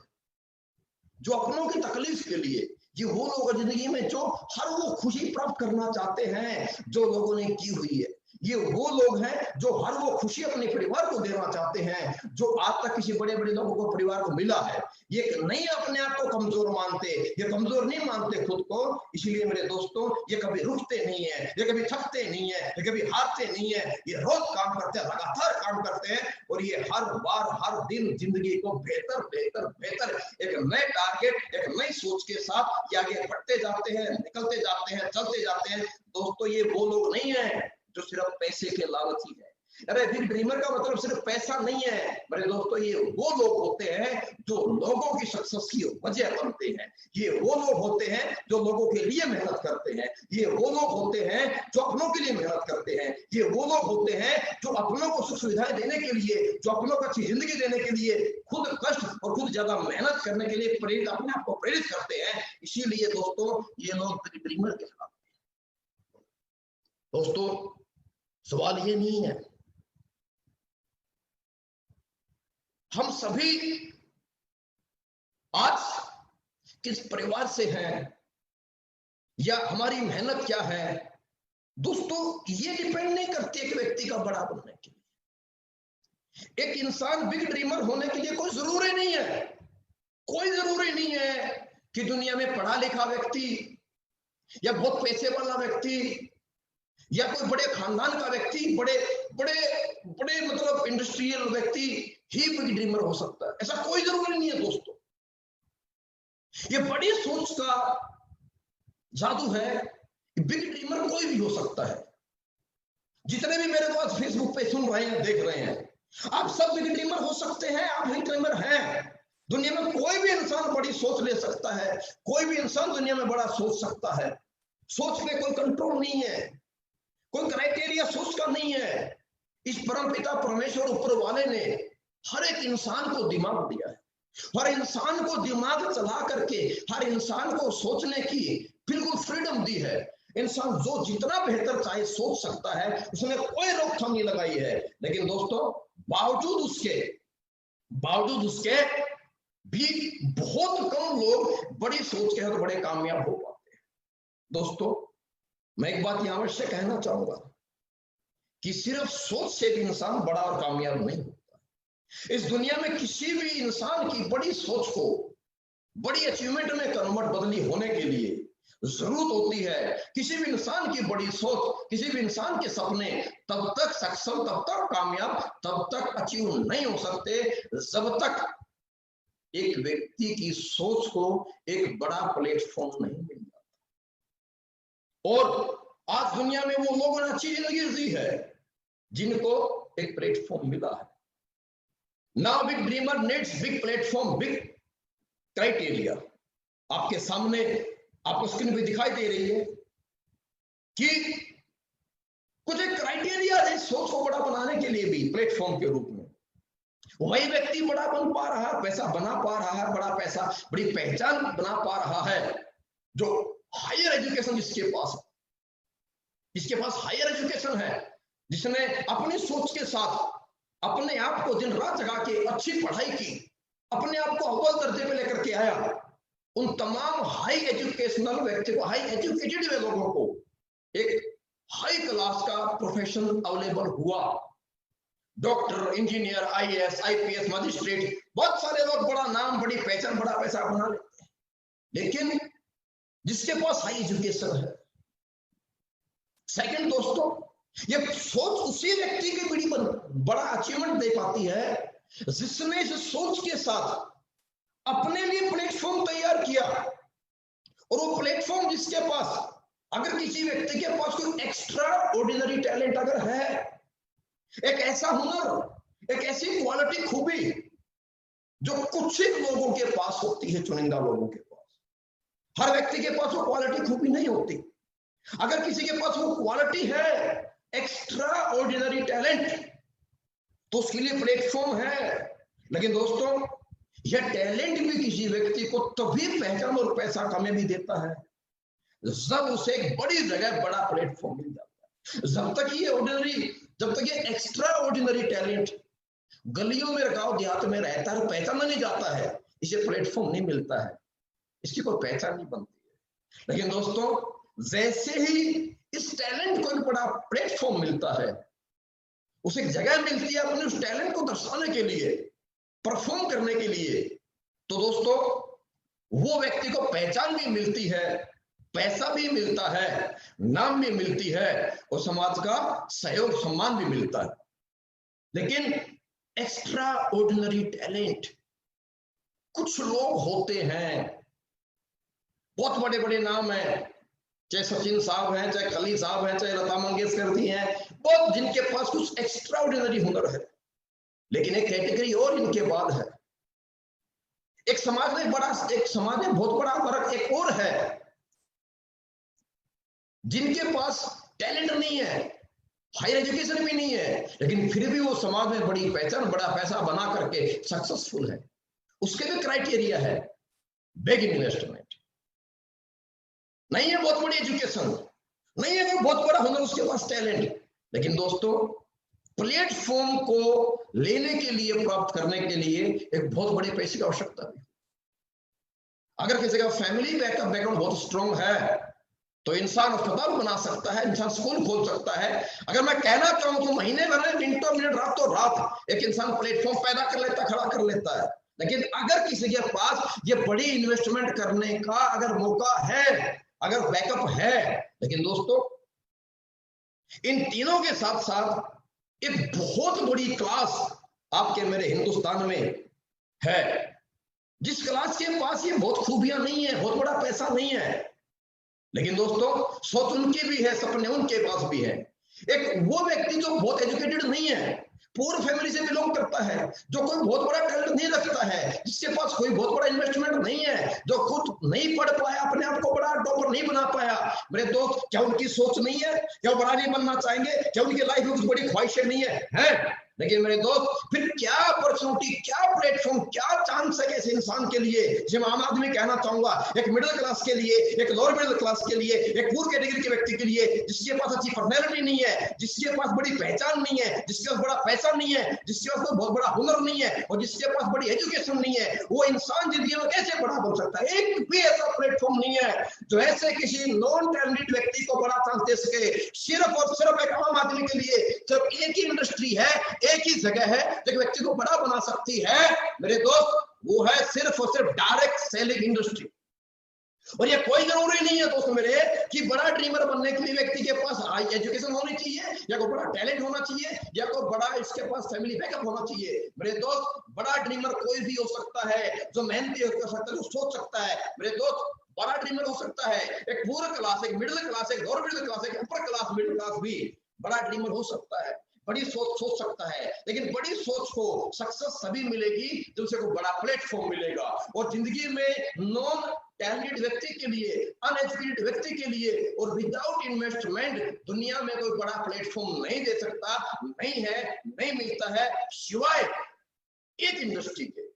जो अपनों की तकलीफ के लिए, ये वो लोग जिंदगी में जो हर वो खुशी प्राप्त करना चाहते हैं जो लोगों ने की हुई है। ये वो लोग हैं जो हर वो खुशी अपने परिवार को देना चाहते हैं जो आज तक किसी बड़े बड़े लोगों को परिवार को मिला है। ये नहीं अपने आप को कमजोर मानते, ये कमजोर नहीं मानते खुद को। इसलिए मेरे दोस्तों, ये कभी रुकते नहीं है, ये कभी थकते नहीं है, ये कभी हारते नहीं है। ये रोज काम करते हैं, लगातार काम करते हैं, और ये हर बार हर दिन जिंदगी को बेहतर बेहतर बेहतर एक नए टारगेट, एक नई सोच के साथ आगे बढ़ते जाते हैं, निकलते जाते हैं, चलते जाते हैं। दोस्तों, ये वो लोग नहीं है जो सिर्फ पैसे के लालची है। अरे बिग ड्रीमर का मतलब सिर्फ पैसा नहीं है मेरे दोस्तों, ये वो लोग होते हैं जो लोगों की सक्सेस की वजह बनते हैं। ये वो लोग होते हैं जो लोगों के लिए मेहनत करते हैं। ये वो लोग होते हैं जो अपनों के लिए मेहनत करते हैं। ये वो लोग होते हैं जो अपनों को सुख सुविधाएं देने के लिए, जो अपनों को अच्छी जिंदगी देने के लिए खुद कष्ट और खुद ज्यादा मेहनत करने के लिए प्रेरित, अपने आप को प्रेरित करते हैं। इसीलिए दोस्तों, ये लोग बिग ड्रीमर कहलाते हैं। दोस्तों, सवाल ये नहीं है, हम सभी आज किस परिवार से हैं या हमारी मेहनत क्या है। दोस्तों, ये डिपेंड नहीं करती एक व्यक्ति का बड़ा बनने के लिए। एक इंसान बिग ड्रीमर होने के लिए कोई जरूरी नहीं है, कोई जरूरी नहीं है कि दुनिया में पढ़ा लिखा व्यक्ति या बहुत पैसे वाला व्यक्ति या कोई बड़े खानदान का व्यक्ति, बड़े बड़े बड़े मतलब इंडस्ट्रियल व्यक्ति ही बिग ड्रीमर हो सकता है। ऐसा कोई जरूरी नहीं है दोस्तों। ये बड़ी सोच का जादू है। बिग ड्रीमर कोई भी हो सकता है। जितने भी मेरे पास फेसबुक पे सुन रहे हैं, देख रहे हैं, आप सब बिग ड्रीमर हो सकते हैं। आप बिग ड्रीमर हैं। दुनिया में कोई भी इंसान बड़ी सोच ले सकता है। कोई भी इंसान दुनिया में बड़ा सोच सकता है। सोच में कोई कंट्रोल नहीं है, कोई क्राइटेरिया सोच का नहीं है। इस परमपिता परमेश्वर ऊपर वाले ने हर एक इंसान को दिमाग दिया है। हर इंसान को दिमाग चला करके हर इंसान को सोचने की बिल्कुल फ्रीडम दी है। इंसान जो जितना बेहतर चाहे सोच सकता है, उसने कोई रोकथाम नहीं लगाई है। लेकिन दोस्तों, बावजूद उसके भी बहुत कम लोग बड़ी सोच के हैं तो बड़े कामयाब हो पाते हैं। दोस्तों, मैं एक बात यहां अवश्य कहना चाहूंगा कि सिर्फ सोच से भी इंसान बड़ा और कामयाब नहीं होता। इस दुनिया में किसी भी इंसान की बड़ी सोच को बड़ी अचीवमेंट में कन्वर्ट बदली होने के लिए जरूरत होती है। किसी भी इंसान की बड़ी सोच, किसी भी इंसान के सपने तब तक सक्षम, तब तक कामयाब, तब तक अचीव नहीं हो सकते जब तक एक व्यक्ति की सोच को एक बड़ा प्लेटफॉर्म नहीं मिल जाता। और आज दुनिया में वो लोगों ने अच्छी जिंदगी जी है जिनको एक प्लेटफॉर्म मिला है। Now big dreamer needs big platform, big criteria. आपके सामने आपको स्क्रीन पे दिखाई दे रही है कि कुछ एक क्राइटेरिया है सोच को बड़ा बनाने के लिए भी प्लेटफॉर्म के रूप में। वही व्यक्ति बड़ा बन पा रहा है, पैसा बना पा रहा है, बड़ा पैसा, बड़ी पहचान बना पा रहा है जो हायर एजुकेशन जिसके पास हायर एजुकेशन है, जिसने अपनी सोच के साथ अपने आप को दिन रात जगा के अच्छी पढ़ाई की, अपने आप को अव्वल दर्जे पे लेकर के आया। उन तमाम हाई एजुकेशनल व्यक्ति को, हाई एजुकेटेड लोगों को एक हाई क्लास का प्रोफेशन अवेलेबल हुआ। Doctor, engineer, IAS, IPS, magistrate, बहुत सारे लोग बड़ा नाम, बड़ी पहचान, बड़ा पैसा बना लेते हैं। लेकिन जिसके पास हाई एजुकेशन है, सेकंड दोस्तों, ये सोच उसी व्यक्ति की बड़ा अचीवमेंट दे पाती है जिसने इस सोच के साथ अपने लिए प्लेटफॉर्म तैयार किया। और वो प्लेटफॉर्म जिसके पास, अगर किसी व्यक्ति के पास कोई एक्स्ट्रा ऑर्डिनरी टैलेंट अगर है, एक ऐसा हुनर, एक ऐसी क्वालिटी, खूबी जो कुछ ही लोगों के पास होती है, चुनिंदा लोगों के पास। हर व्यक्ति के पास वो क्वालिटी, खूबी नहीं होती। अगर किसी के पास वो क्वालिटी है, एक्स्ट्रा ऑर्डिनरी टैलेंट, तो उसके लिए प्लेटफॉर्म है। लेकिन दोस्तों, यह टैलेंट भी किसी व्यक्ति को तभी पहचान और पैसा कामयाबी देता है जब उसे एक बड़ी जगह बड़ा प्लेटफॉर्म मिल जाता है। जब तक ये एक्स्ट्रा ऑर्डिनरी टैलेंट गलियों में, गांव देहात में रहता है, पहचाना नहीं जाता है, इसे प्लेटफॉर्म नहीं मिलता है, इसकी कोई पहचान नहीं बनती है। लेकिन दोस्तों, जैसे ही इस टैलेंट को एक बड़ा प्लेटफॉर्म मिलता है, उसे एक जगह मिलती है अपने उस टैलेंट को दर्शाने के लिए, परफॉर्म करने के लिए, तो दोस्तों वो व्यक्ति को पहचान भी मिलती है, पैसा भी मिलता है, नाम भी मिलती है और समाज का सहयोग सम्मान भी मिलता है। लेकिन एक्स्ट्रा ऑर्डिनरी टैलेंट, कुछ लोग होते हैं, बहुत बड़े बड़े नाम हैं, चाहे सचिन साहब हैं, चाहे खली साहब हैं, चाहे लता मंगेशकर जी हैं, बहुत जिनके पास कुछ एक्स्ट्रा ऑर्डिनरी हुनर है, लेकिन एक कैटेगरी और इनके बाद है। एक समाज में बहुत बड़ा फर्क एक और है, जिनके पास टैलेंट नहीं है, हायर एजुकेशन भी नहीं है, लेकिन फिर भी वो समाज में बड़ी पहचान, बड़ा पैसा बना करके सक्सेसफुल है। उसके भी क्राइटेरिया है, बिग इन्वेस्टमेंट, नहीं है बहुत बड़ी एजुकेशन, नहीं है कोई बहुत बड़ा हुनर, उसके पास टैलेंट, लेकिन दोस्तों प्लेटफॉर्म को लेने के लिए, प्राप्त करने के लिए एक बहुत बड़े पैसे की आवश्यकता है। अगर किसी का फैमिली बैकग्राउंड बहुत स्ट्रॉन्ग है तो इंसान अस्पताल बना सकता है, इंसान स्कूल खोल सकता है। अगर मैं कहना चाहूं तो महीने भर में, मिनटों मिनट, रातों रात एक इंसान प्लेटफॉर्म पैदा कर लेता, खड़ा कर लेता है। लेकिन अगर किसी के पास ये बड़ी इन्वेस्टमेंट करने का अगर मौका है, अगर बैकअप है, लेकिन दोस्तों इन तीनों के साथ साथ एक बहुत बड़ी क्लास आपके मेरे हिंदुस्तान में है, जिस क्लास के पास ये बहुत खूबियां नहीं है, बहुत बड़ा पैसा नहीं है, लेकिन दोस्तों सोच उनकी भी है, सपने उनके पास भी है। एक वो व्यक्ति जो बहुत एजुकेटेड नहीं है, पूर्व फैमिली से बिलोंग करता है, जो कोई बहुत बड़ा टैलेंट नहीं रखता है, जिसके पास कोई बहुत बड़ा इन्वेस्टमेंट नहीं है, जो खुद नहीं पढ़ पाया, अपने आप को बड़ा टॉपर नहीं बना पाया, मेरे दोस्त क्या उनकी सोच नहीं है? क्या बड़ा नहीं बनना चाहेंगे? क्या उनकी लाइफ में कुछ बड़ी ख्वाहिशें नहीं है? लेकिन मेरे दोस्त फिर क्या अपॉर्चुनिटी, क्या प्लेटफॉर्म, क्या चांस है ऐसे इंसान के लिए, जिसे आम आदमी कहना चाहूंगा, एक मिडिल क्लास के लिए, एक लोअर मिडिल क्लास के लिए, एक पूर्व कैटेगरी के व्यक्ति के लिए, जिसके पास अच्छी पर्सनैलिटी नहीं है, जिसके पास बड़ी पहचान नहीं है, जिसके पास बड़ा पैसा नहीं है, जिसके पास बहुत बड़ा हुनर नहीं है और जिसके पास बड़ी एजुकेशन नहीं है, वो इंसान जिंदगी में कैसे बड़ा बन सकता है? एक भी ऐसा प्लेटफॉर्म नहीं है जो ऐसे किसी नॉन टैलेंटेड व्यक्ति को बड़ा चांस दे सके। सिर्फ और सिर्फ एक आम आदमी के लिए सिर्फ एक ही इंडस्ट्री है, एक ही जगह है जो व्यक्ति को बड़ा बना सकती है मेरे दोस्त, वो है सिर्फ और सिर्फ डायरेक्ट सेलिंग इंडस्ट्री। और ये कोई जरूरी नहीं है दोस्तों मेरे कि बड़ा ड्रीमर बनने के लिए व्यक्ति के पास हाई एजुकेशन होनी चाहिए, या कोई बड़ा टैलेंट होना चाहिए, या कोई बड़ा इसके पास फैमिली बैकअप होना चाहिए। मेरे दोस्त बड़ा ड्रीमर कोई भी हो सकता है, जो मेहनती कर सकता है, जो सोच सकता है। मेरे दोस्त बड़ा ड्रीमर हो सकता है, एक पूर्व क्लास, एक मिडिल क्लास, एक लोअर मिडिल क्लास, एक अपर क्लास, मिडिल क्लास भी बड़ा ड्रीमर हो सकता है, बड़ी सोच सकता है। लेकिन बड़ी सोच को सक्सेस तभी मिलेगी जब उसे को बड़ा प्लेटफॉर्म मिलेगा। और जिंदगी में नॉन टैलेंटेड व्यक्ति के लिए, अनएजुकेटेड व्यक्ति के लिए और विदाउट इन्वेस्टमेंट दुनिया में कोई बड़ा प्लेटफॉर्म नहीं दे सकता, नहीं है, नहीं मिलता है, सिवाय एक इंडस्ट्री के,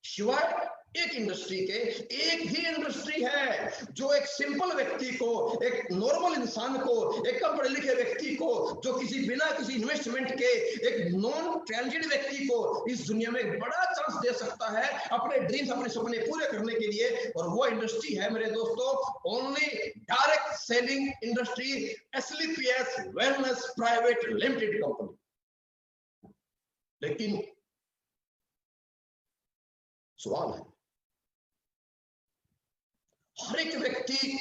सिवाय एक इंडस्ट्री के। एक ही इंडस्ट्री है जो एक सिंपल व्यक्ति को, एक नॉर्मल इंसान को, एक कम पढ़े लिखे व्यक्ति को, जो किसी बिना किसी इन्वेस्टमेंट के एक नॉन टैलेंटेड व्यक्ति को इस दुनिया में एक बड़ा चांस दे सकता है अपने ड्रीम्स, अपने सपने पूरे करने के लिए। और वो इंडस्ट्री है मेरे दोस्तों only direct selling industry, SLPS wellness private limited company. लेकिन सवाल है, हर एक व्यक्ति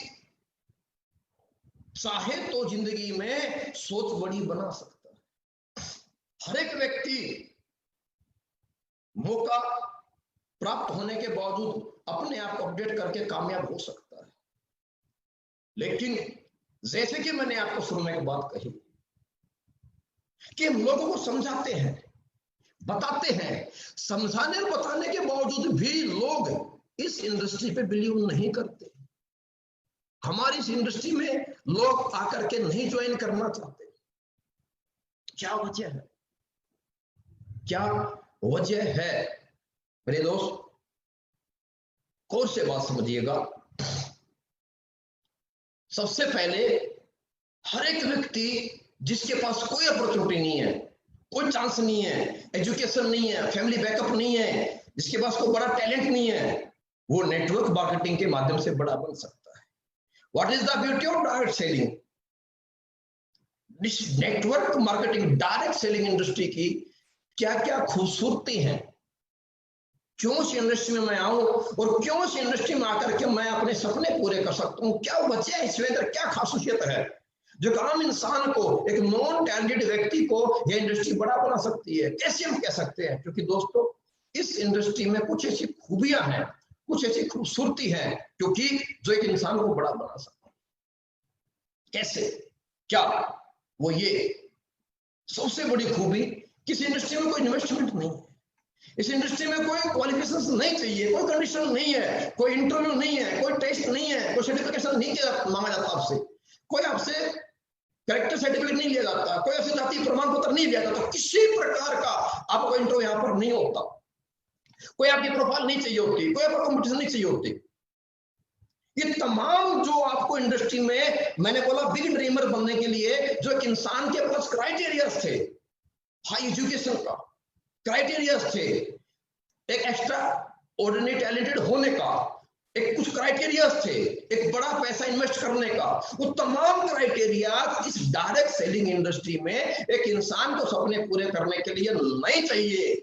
चाहे तो जिंदगी में सोच बड़ी बना सकता है, हर एक व्यक्ति मौका प्राप्त होने के बावजूद अपने आप को अपडेट करके कामयाब हो सकता है। लेकिन जैसे कि मैंने आपको शुरू में एक बात कही कि हम लोगों को समझाते हैं, बताते हैं, समझाने और बताने के बावजूद भी लोग इस इंडस्ट्री पे बिलीव नहीं करते। हमारी इस इंडस्ट्री में लोग आकर के नहीं ज्वाइन करना चाहते। क्या वजह है? क्या वजह है मेरे दोस्त? कौन से बात समझिएगा। सबसे पहले हर एक व्यक्ति जिसके पास कोई अपॉर्चुनिटी नहीं है, कोई चांस नहीं है, एजुकेशन नहीं है, फैमिली बैकअप नहीं है, जिसके पास कोई बड़ा टैलेंट नहीं है, वो नेटवर्क मार्केटिंग के माध्यम से बड़ा बन सकता है। What is the beauty of direct selling? Network marketing, direct selling industry की क्या क्या खूबसूरती है, क्यों इस इंडस्ट्री में मैं आऊं और क्यों इस इंडस्ट्री में आकर के मैं अपने सपने पूरे कर सकता हूं, क्या वजह है, इसमें अंदर क्या खासियत है जो आम इंसान को, एक नॉन टैलेंटेड व्यक्ति को यह इंडस्ट्री बड़ा बना सकती है। कैसे हम कह सकते हैं? क्योंकि दोस्तों इस इंडस्ट्री में कुछ ऐसी खूबियां हैं, कुछ ऐसी खूबसूरती है क्योंकि जो एक इंसान को बड़ा बना सकता है। कैसे? क्या? वो ये सबसे बड़ी खूबी, किस इंडस्ट्री में कोई इन्वेस्टमेंट नहीं है, इस इंडस्ट्री में कोई क्वालिफिकेशंस नहीं चाहिए, कोई कंडीशन नहीं है, कोई इंटरव्यू नहीं है, कोई टेस्ट नहीं है, कोई सर्टिफिकेशन नहीं मांगा जाता आपसे, कोई आपसे कैरेक्टर सर्टिफिकेट नहीं लिया जाता, कोई ऐसे जाति प्रमाण पत्र नहीं लिया जाता, किसी प्रकार का आपको इंटरव्यू यहाँ पर नहीं होता, कोई आपकी प्रोफाइल नहीं चाहिए होती, कोई आपको कॉम्पिटिशन नहीं चाहिए होती। ये तमाम जो आपको इंडस्ट्री में, मैंने बोला बिग ड्रीमर बनने के लिए जो एक इंसान के पास क्राइटेरियाज थे, हाई एजुकेशन का क्राइटेरियाज थे, एक एक्स्ट्रा ऑर्डिनरी टैलेंटेड होने का एक कुछ क्राइटेरियाज थे, एक बड़ा पैसा इन्वेस्ट करने का, वो तमाम क्राइटेरिया इस डायरेक्ट सेलिंग इंडस्ट्री में एक इंसान को सपने पूरे करने के लिए नहीं चाहिए।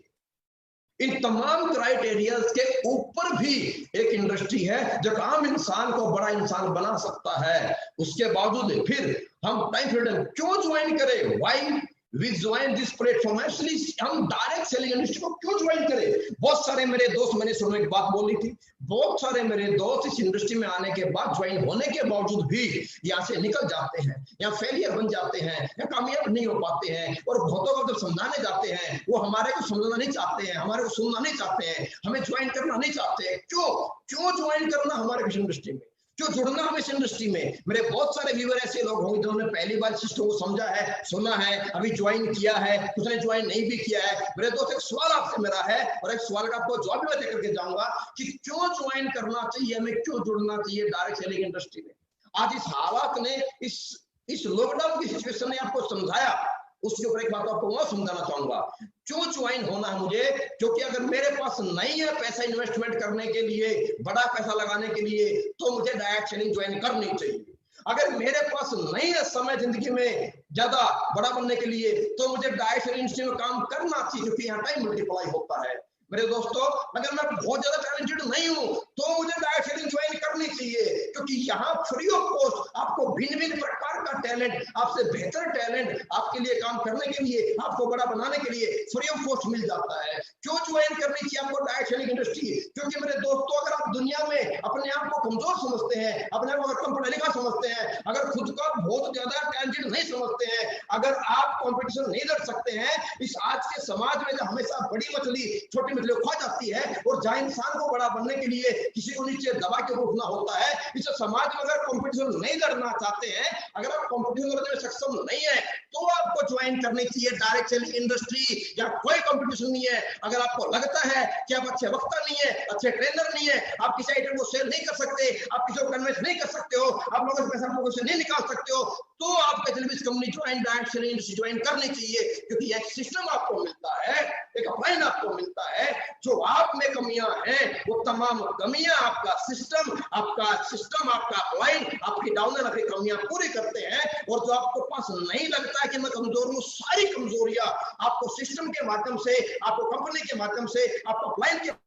इन तमाम क्राइटेरियाज के ऊपर भी एक इंडस्ट्री है जो आम इंसान को बड़ा इंसान बना सकता है। उसके बावजूद फिर हम टाइम फ्रीडम क्यों ज्वाइन करें? Why we join this platform? Actually हम डायरेक्ट सेलिंग इंडस्ट्री को क्यों ज्वाइन करें? बहुत सारे मेरे दोस्त, मैंने सुनो एक बात बोली थी, बहुत सारे मेरे दोस्त इस इंडस्ट्री में आने के बाद, ज्वाइन होने के बावजूद भी यहाँ से निकल जाते हैं, या फेलियर बन जाते हैं, या कामयाब नहीं हो पाते हैं, और बहुतों को जब समझाने जाते हैं वो हमारे को समझना नहीं चाहते हैं, हमारे को सुनना नहीं चाहते हैं, हमें ज्वाइन करना नहीं चाहते हैं। क्यों ज्वाइन करना हमारे इस इंडस्ट्री में, क्यों जुड़ना हम इस इंडस्ट्री में? मेरे बहुत सारे व्यूअर ऐसे लोग होंगे जिन्होंने पहली बार सिस्टम को समझा है, सुना है, अभी ज्वाइन किया है, कुछ ने ज्वाइन नहीं भी किया है। मेरे दोस्त एक सवाल आपसे मेरा है, और एक सवाल का आपको जवाब भी मैं देकर के जाऊंगा कि क्यों ज्वाइन करना चाहिए, हमें क्यों जुड़ना चाहिए डायरेक्ट सेलिंग इंडस्ट्री में। आज इस हालात ने, इस लॉकडाउन की सिचुएशन ने आपको समझाया, उसके ऊपर एक बात आपको मैं समझाना चाहूंगा, क्यों ज्वाइन होना है मुझे? क्योंकि अगर मेरे पास नहीं है पैसा इन्वेस्टमेंट करने के लिए, बड़ा पैसा लगाने के लिए, तो मुझे डायरेक्ट सेलिंग ज्वाइन करनी चाहिए। अगर मेरे पास नहीं है समय जिंदगी में ज्यादा बड़ा बनने के लिए, तो मुझे डायरेक्ट सेलिंग इंडस्ट्री में काम करना चाहिए, क्योंकि यहाँ टाइम मल्टीप्लाई होता है। मेरे दोस्तों, अगर मैं बहुत ज्यादा टैलेंटेड नहीं हूं तो मुझे डायरेक्ट सेलिंग ज्वाइन करनी चाहिए, क्योंकि यहाँ फ्री ऑफ कॉस्ट आपको भिन्न भिन्न प्रकार का टैलेंट, आपसे बेहतर टैलेंट आपके लिए काम करने के लिए, आपको बड़ा बनाने के लिए फ्री ऑफ कॉस्ट मिल जाता है। क्यों ज्वाइन करनी चाहिए आपको डायरेक्ट सेलिंग इंडस्ट्री? क्योंकि मेरे दोस्तों, अगर आप दुनिया में अपने आप को कमजोर समझते हैं, अपने आप को कम पढ़ा लिखा समझते हैं, अगर खुद को बहुत ज्यादा टैलेंटेड नहीं समझते हैं, अगर आप कॉम्पिटिशन नहीं लड़ सकते हैं, इस आज के समाज में जो हमेशा बड़ी मछली छोटी खा जाती है, और जहां इंसान को बड़ा बनने के लिए किसी को नीचे दबा के उठना होता है, इस समाज में अगर कंपटीशन नहीं लड़ना चाहते हैं, अगर आप कंपटीशन लड़ने में सक्षम नहीं है, तो आपको ज्वाइन करनी चाहिए डायरेक्ट सेलिंग इंडस्ट्री। या कोई कंपटीशन नहीं है, अगर आपको लगता है कि आप अच्छे वक्ता नहीं है, अच्छे ट्रेनर नहीं है, आप किसी आइटम को सेल नहीं कर सकते, आप किसी को कन्विंस नहीं कर सकते हो, आप लोगों से पैसा लोगों से नहीं निकाल सकते हो, तो आपको television company join direct selling industry join करनी चाहिए, क्योंकि एक सिस्टम आपको मिलता है, एक अपलाइन आपको मिलता है, जो आप में कमियां हैं वो तमाम कमियां आपका सिस्टम आपका अपलाइन आपकी डाउनर आपकी कमियां पूरी करते हैं। और जो आपको पास नहीं लगता है कि मैं कमजोर हूं, सारी कमजोरियां आपको सिस्टम के माध्यम से, आपको कंपनी के माध्यम से, आपको अपलाइन के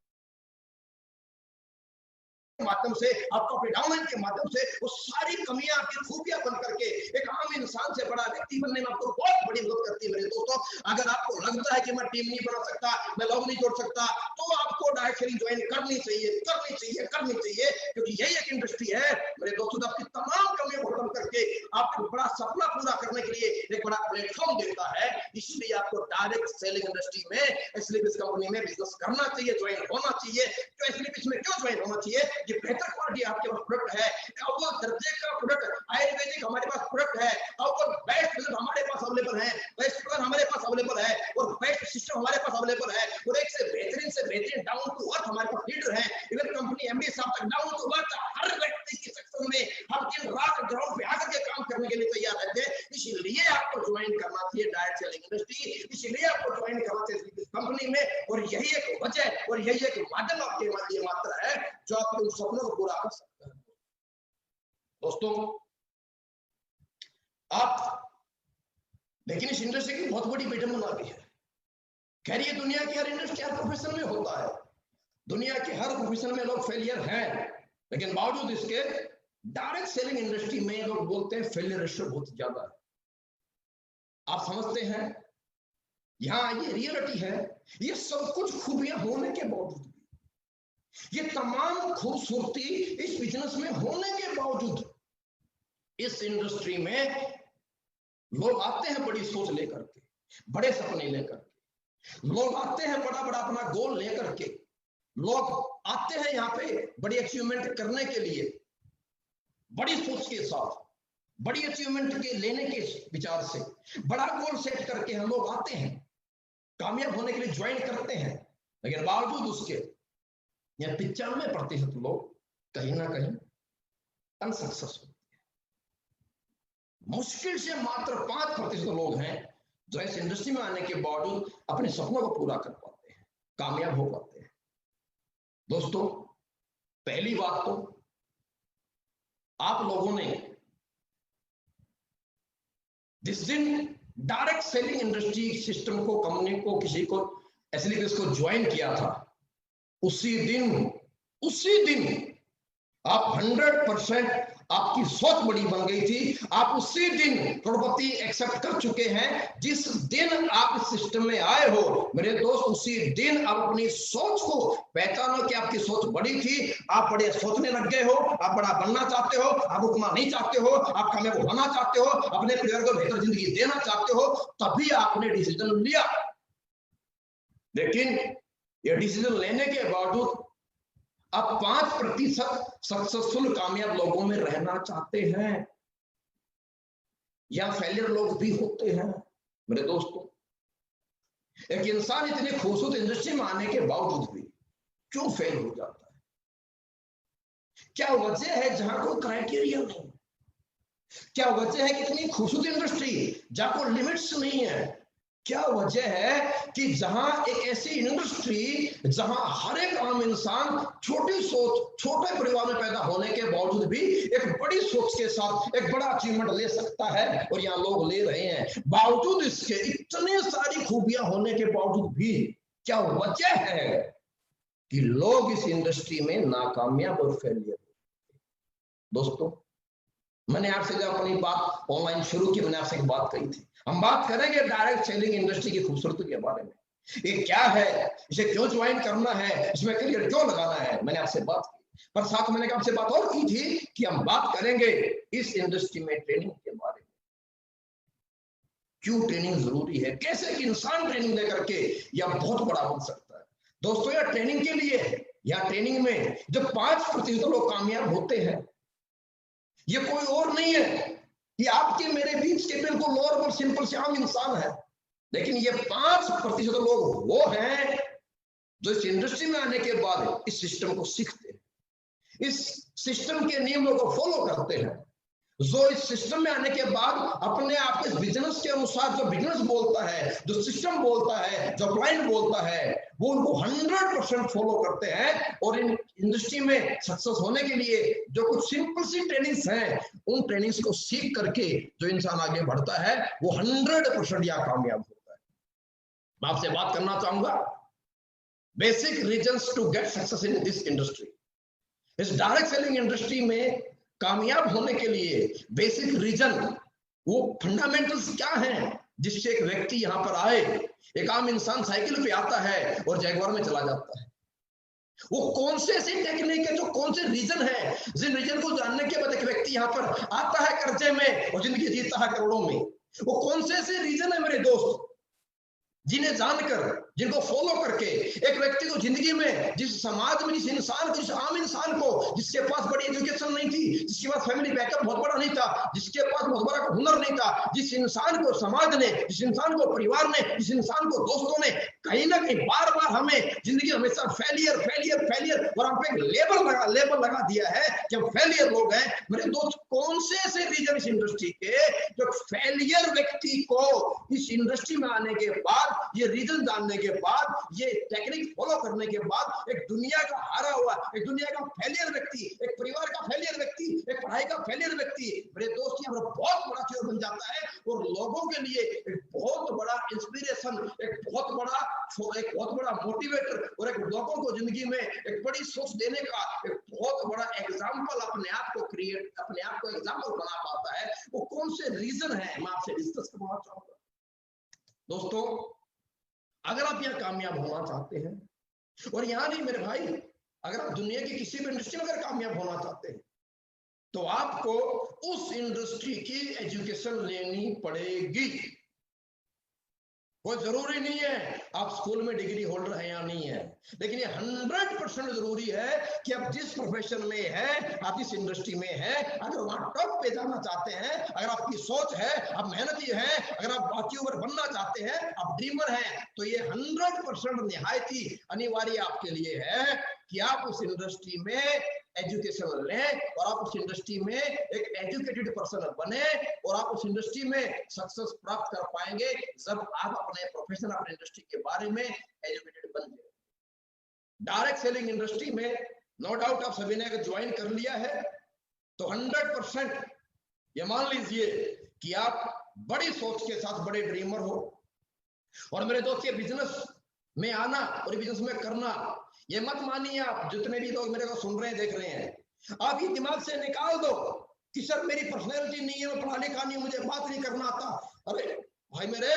माध्यम से, आपको अपने डाउनलाइन के माध्यम से वो सारी कमियां आपकी खूबियां बन करके एक आम इंसान से बड़ा व्यक्ति बनने में आपको बहुत बड़ी मदद करती है। मेरे दोस्तों, अगर आपको लगता है कि मैं टीम नहीं बना सकता, मैं लोग नहीं जोड़ सकता, तो आपको डायरेक्ट सेलिंग ज्वाइन करनी चाहिए, क्योंकि यही एक इंडस्ट्री है मेरे दोस्तों, आपकी तमाम कमियों को खत्म करके आपको बड़ा सपना पूरा करने के लिए एक बड़ा प्लेटफॉर्म देता है। इसलिए आपको डायरेक्ट सेलिंग इंडस्ट्री में, इसलिए इस कंपनी में बिजनेस करना चाहिए, ज्वाइन होना चाहिए। तो इसलिए इसमें क्यों ज्वाइन होना चाहिए? ये बेहतर क्वालिटी आपके पास प्रोडक्ट है, अव्वल दर्जे का प्रोडक्ट, आयुर्वेदिक हमारे पास प्रोडक्ट है, अव्वल बेस्ट प्रोडक्ट हमारे पास अवेलेबल है, बेस्ट प्लान हमारे पास अवेलेबल है, और बेस्ट सिस्टम हमारे पास अवेलेबल है, और एक से बेहतरीन डाउन टू अर्थ हमारे पास लीडर है। इवन कंपनी एमडी साहब तक डाउन टू अर्थ हर व्यक्ति की सेक्शन में हम दिन रात ग्राउंड पे आकर के काम करने के लिए तैयार रहते हैं। इसलिए आपको ज्वाइन करना चाहिए डायरेक्ट सेलिंग इंडस्ट्री, इसलिए आपको ज्वाइन करना चाहिए इस कंपनी में, और यही एक वजह और यही एक माध्यम आपके लिए मात्र है जो आपके सपनों को पूरा कर सकता है। दोस्तों, आप लेकिन इस इंडस्ट्री की बहुत बड़ी विडंबना भी है। खैर ये दुनिया की हर इंडस्ट्री, हर प्रोफेशन में होता है। दुनिया के हर प्रोफेशन में लोग फेलियर हैं, लेकिन बावजूद इसके डायरेक्ट सेलिंग इंडस्ट्री में लोग बोलते हैं फेलियर रेशियो बहुत ज्यादा है। आप समझते हैं, यहां ये रियलिटी है। ये सब कुछ खूबियां होने के बावजूद भी, ये तमाम खूबसूरती इस बिजनेस में होने के बावजूद, इस इंडस्ट्री में लोग आते हैं बड़ी सोच लेकर के, बड़े सपने लेकर के, लोग आते हैं बड़ा बड़ा अपना गोल लेकर के, लोग आते हैं यहाँ पे बड़ी अचीवमेंट करने के लिए, बड़ी सोच के साथ, बड़ी अचीवमेंट के लेने के विचार से, बड़ा गोल सेट करके हम लोग आते हैं, कामयाब होने के लिए ज्वाइन करते हैं। लेकिन बावजूद उसके यह 95% लोग कहीं ना कहीं अनसक्सेसफुल। मुश्किल से मात्र 5% लोग हैं जो इस इंडस्ट्री में आने के बावजूद अपने सपनों को पूरा कर पाते हैं, कामयाब हो पाते हैं। दोस्तों, पहली बात तो आप लोगों ने जिस दिन डायरेक्ट सेलिंग इंडस्ट्री सिस्टम को, कंपनी को, किसी को एसलीपीएस को ज्वाइन किया था, उसी दिन आप 100% आपकी सोच बड़ी बन गई थी। आप उसी दिन करोड़पति एक्सेप्ट कर चुके हैं। जिस दिन आप इस सिस्टम में आए हो मेरे दोस्त, उसी दिन आप अपनी सोच को पहचानो कि आपकी सोच बड़ी थी। आप बड़े सोचने लग गए हो, आप बड़ा बनना चाहते हो, आप रुकना नहीं चाहते हो, आप कामयाब होना चाहते हो, अपने परिवार को बेहतर जिंदगी देना चाहते हो, तभी आपने डिसीजन लिया। लेकिन ये डिसीजन लेने के बावजूद आप 5% सक्सेसफुल कामयाब लोगों में रहना चाहते हैं, या फेलियर लोग भी होते हैं। मेरे दोस्तों, एक इंसान इतनी खूबसूरत इंडस्ट्री में आने के बावजूद भी क्यों फेल हो जाता है? क्या वजह है जहां कोई क्राइटेरिया नहीं? क्या वजह है कि इतनी खूबसूरत इंडस्ट्री जहां कोई लिमिट्स नहीं है? क्या वजह है कि जहां एक ऐसी इंडस्ट्री जहां हर एक आम इंसान छोटी सोच, छोटे परिवार में पैदा होने के बावजूद भी एक बड़ी सोच के साथ एक बड़ा अचीवमेंट ले सकता है, और यहाँ लोग ले रहे हैं। बावजूद इसके इतने सारी खूबियां होने के बावजूद भी क्या वजह है कि लोग इस इंडस्ट्री में नाकामयाब और फेलियर? दोस्तों, मैंने आपसे जब अपनी बात ऑनलाइन शुरू की, मैंने आपसे एक बात कही थी, हम बात करेंगे डायरेक्ट सेलिंग इंडस्ट्री की खूबसूरती के बारे में। ये क्या है, इसे क्यों ज्वाइन करना है, इसमें करियर क्यों लगाना है, मैंने आपसे बात की। पर साथ मैंने आपसे बात और की थी कि हम बात करेंगे इस इंडस्ट्री में ट्रेनिंग के बारे में। क्यों ट्रेनिंग जरूरी है, कैसे एक इंसान ट्रेनिंग लेकर के यह बहुत बड़ा बन सकता है। दोस्तों, यह ट्रेनिंग के लिए, या ट्रेनिंग में जो 5% लोग कामयाब होते हैं, ये कोई और नहीं है, ये आपके मेरे बीच के बिल्कुल नॉर्मल सिंपल से आम इंसान है। लेकिन ये 5% लोग वो हैं जो इस इंडस्ट्री में आने के बाद इस सिस्टम को सीखते हैं, इस सिस्टम के नियमों को फॉलो करते हैं, जो इस सिस्टम में आने के बाद अपने आप के बिजनेस के अनुसार, जो बिजनेस बोलता है, जो सिस्टम बोलता है, जो क्लाइंट बोलता है, वो उनको 100% फॉलो करते हैं। और इन इंडस्ट्री में सक्सेस होने के लिए जो कुछ सिंपल सी ट्रेनिंग्स हैं, उन ट्रेनिंग्स को सीख करके जो इंसान आगे बढ़ता है वो 100% या कामयाब होता है। मैं आपसे बात करना चाहूंगा basic reasons to get success in this industry. इस डायरेक्ट सेलिंग इंडस्ट्री में कामयाब होने के लिए बेसिक रीजन, वो फंडामेंटल्स क्या हैं जिससे एक व्यक्ति यहां पर आए। एक आम इंसान साइकिल पे आता है और जैगवार में चला जाता है। वो कौन से ऐसी टेक्निक है, जो कौन से रीजन है, जिन रीजन को जानने के बाद एक व्यक्ति यहां पर आता है कर्जे में और जिंदगी जीता है करोड़ों में। वो कौन से ऐसे रीजन है मेरे दोस्त, जिन्हें जानकर, जिनको फॉलो करके एक व्यक्ति को जिंदगी में, जिस समाज में, जिस इंसान को, जिस आम इंसान को जिसके पास बड़ी एजुकेशन नहीं थी, जिसके पास फैमिली बैकअप बहुत बड़ा नहीं था, जिसके पास बहुत बड़ा हुनर नहीं था, जिस इंसान को समाज ने, जिस इंसान को परिवार ने, जिस इंसान को दोस्तों ने कहीं ना कहीं बार बार हमें जिंदगी हमेशा फेलियर फेलियर फेलियर और हम पे लेबल लगा दिया है कि हम फेलियर लोग हैं। मेरे दोस्त, कौन से ऐसे रीजन इस इंडस्ट्री के जो फेलियर व्यक्ति को इस इंडस्ट्री में आने के बाद ये रीजन जानने के बाद, ये टेक्निक फॉलो करने के बाद एक दुनिया का हारा हुआ, एक दुनिया का फेलियर व्यक्ति, एक परिवार का फेलियर व्यक्ति, एक पढ़ाई का फेलियर व्यक्ति मेरे दोस्त यहाँ पर बहुत बड़ा चीज बन जाता है और लोगों के लिए एक बहुत बड़ा इंस्पिरेशन, एक बहुत बड़ा मोटिवेटर और एक लोगों को जिंदगी में एक बड़ी सोच देने का एक बहुत बड़ा एग्जाम्पल अपने आप को एग्जाम्पल बना पाता है। वो कौन से रीजन है मैं आपसे डिस्कस करना चाहूंगा। दोस्तों, अगर आप यहाँ कामयाब होना चाहते हैं और यहाँ नहीं मेरे भाई, अगर आप दुनिया की किसी भी इंडस्ट्री में अगर कामयाब होना चाहते हैं तो आपको उस इंडस्ट्री की एजुकेशन लेनी पड़ेगी। वो जरूरी नहीं है आप स्कूल में डिग्री होल्डर है या नहीं है, लेकिन ये 100% जरूरी है कि आप जिस प्रोफेशन में है, आप जिस इंडस्ट्री में है, अगर वहां टॉप पे जाना चाहते हैं, अगर आपकी सोच है, आप मेहनती हैं, अगर आप अचीवर बनना चाहते हैं, आप ड्रीमर हैं, तो ये 100% निहायत ही अनिवार्य आपके लिए है कि आप उस इंडस्ट्री में एजुकेशन लें और आप उस इंडस्ट्री में एक एजुकेटेड पर्सन बने और आप उस इंडस्ट्री में सक्सेस प्राप्त कर पाएंगे जब आप अपने प्रोफेशन, अपने इंडस्ट्री के बारे में एजुकेटेड बन जाए। डायरेक्ट सेलिंग इंडस्ट्री में नो डाउट आप सभी ने अगर ज्वाइन कर लिया है तो 100% ये मान लीजिए कि आप बड़ी सोच के साथ बड़े ड्रीमर हो। और मेरे दोस्त, ये बिजनेस में आना और बिजनेस में करना, ये मत मानिए आप जितने भी लोग मेरे को सुन रहे हैं, देख रहे हैं, आप ये दिमाग से निकाल दो कि सर मेरी पर्सनैलिटी नहीं है, मैं पढ़ा लिखा नहीं, मुझे बात नहीं करना आता। अरे भाई मेरे,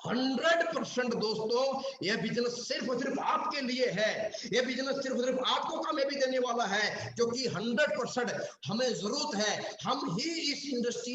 100% दोस्तों, यह बिजनेस सिर्फ और सिर्फ आपके लिए है। यह बिजनेस सिर्फ और सिर्फ आपको कामयाबी देने वाला है, क्योंकि 100% हमें जरूरत है। हम ही इस इंडस्ट्री,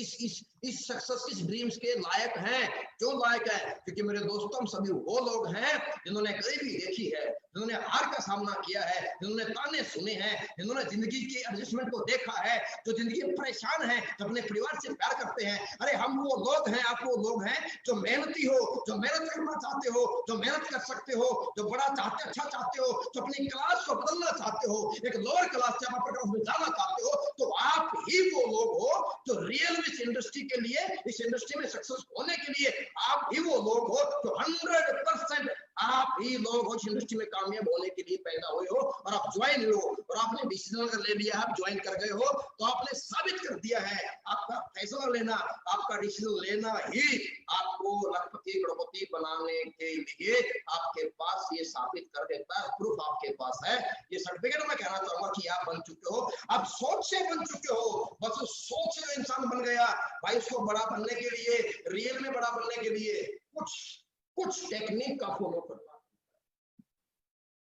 इस सक्सेस, इस ड्रीम्स के लायक हैं। क्यों लायक है? क्योंकि मेरे दोस्तों, हम सभी वो लोग हैं जिन्होंने गरीबी देखी है, जिन्होंने हार का सामना किया है, जिन्होंने ताने सुने हैं, जिन्होंने जिंदगी की एडजस्टमेंट को देखा है, जो जिंदगी में परेशान है, जो अपने परिवार से प्यार करते हैं। अरे हम वो लोग हैं, आप वो लोग हैं जो मेहनती हो, जो मेहनत करना चाहते हो, जो मेहनत कर सकते हो, जो बड़ा चाहते, अच्छा चाहते हो, जो अपनी क्लास को बदलना चाहते हो, एक लोअर क्लास से अपर क्लास में जाना चाहते हो, तो आप ही वो लोग हो जो रियल में इस इंडस्ट्री के लिए, इस इंडस्ट्री में सक्सेस होने के लिए आप ही वो लोग हो जो 100% आप ही लोग हो इस इंडस्ट्री में कामयाब होने के लिए पैदा हुए हो। और आप ज्वाइन हो और आपने डिसीजन अगर ले लिया, आप ज्वाइन कर गए हो, तो आपने साबित कर दिया है। आपका फैसला लेना, आपका डिसीजन लेना ही आपको लखपति करोड़पति बनाने के लिए आपके पास ये साबित कर देता है। प्रूफ आपके पास है, ये सर्टिफिकेट। मैं कहना चाहूंगा कि आप बन चुके हो, आप सोच से बन चुके हो। बस उस सोच से इंसान बन गया भाई। उसको बड़ा बनने के लिए, रियल में बड़ा बनने के लिए कुछ टेक्निक का फॉलो करना।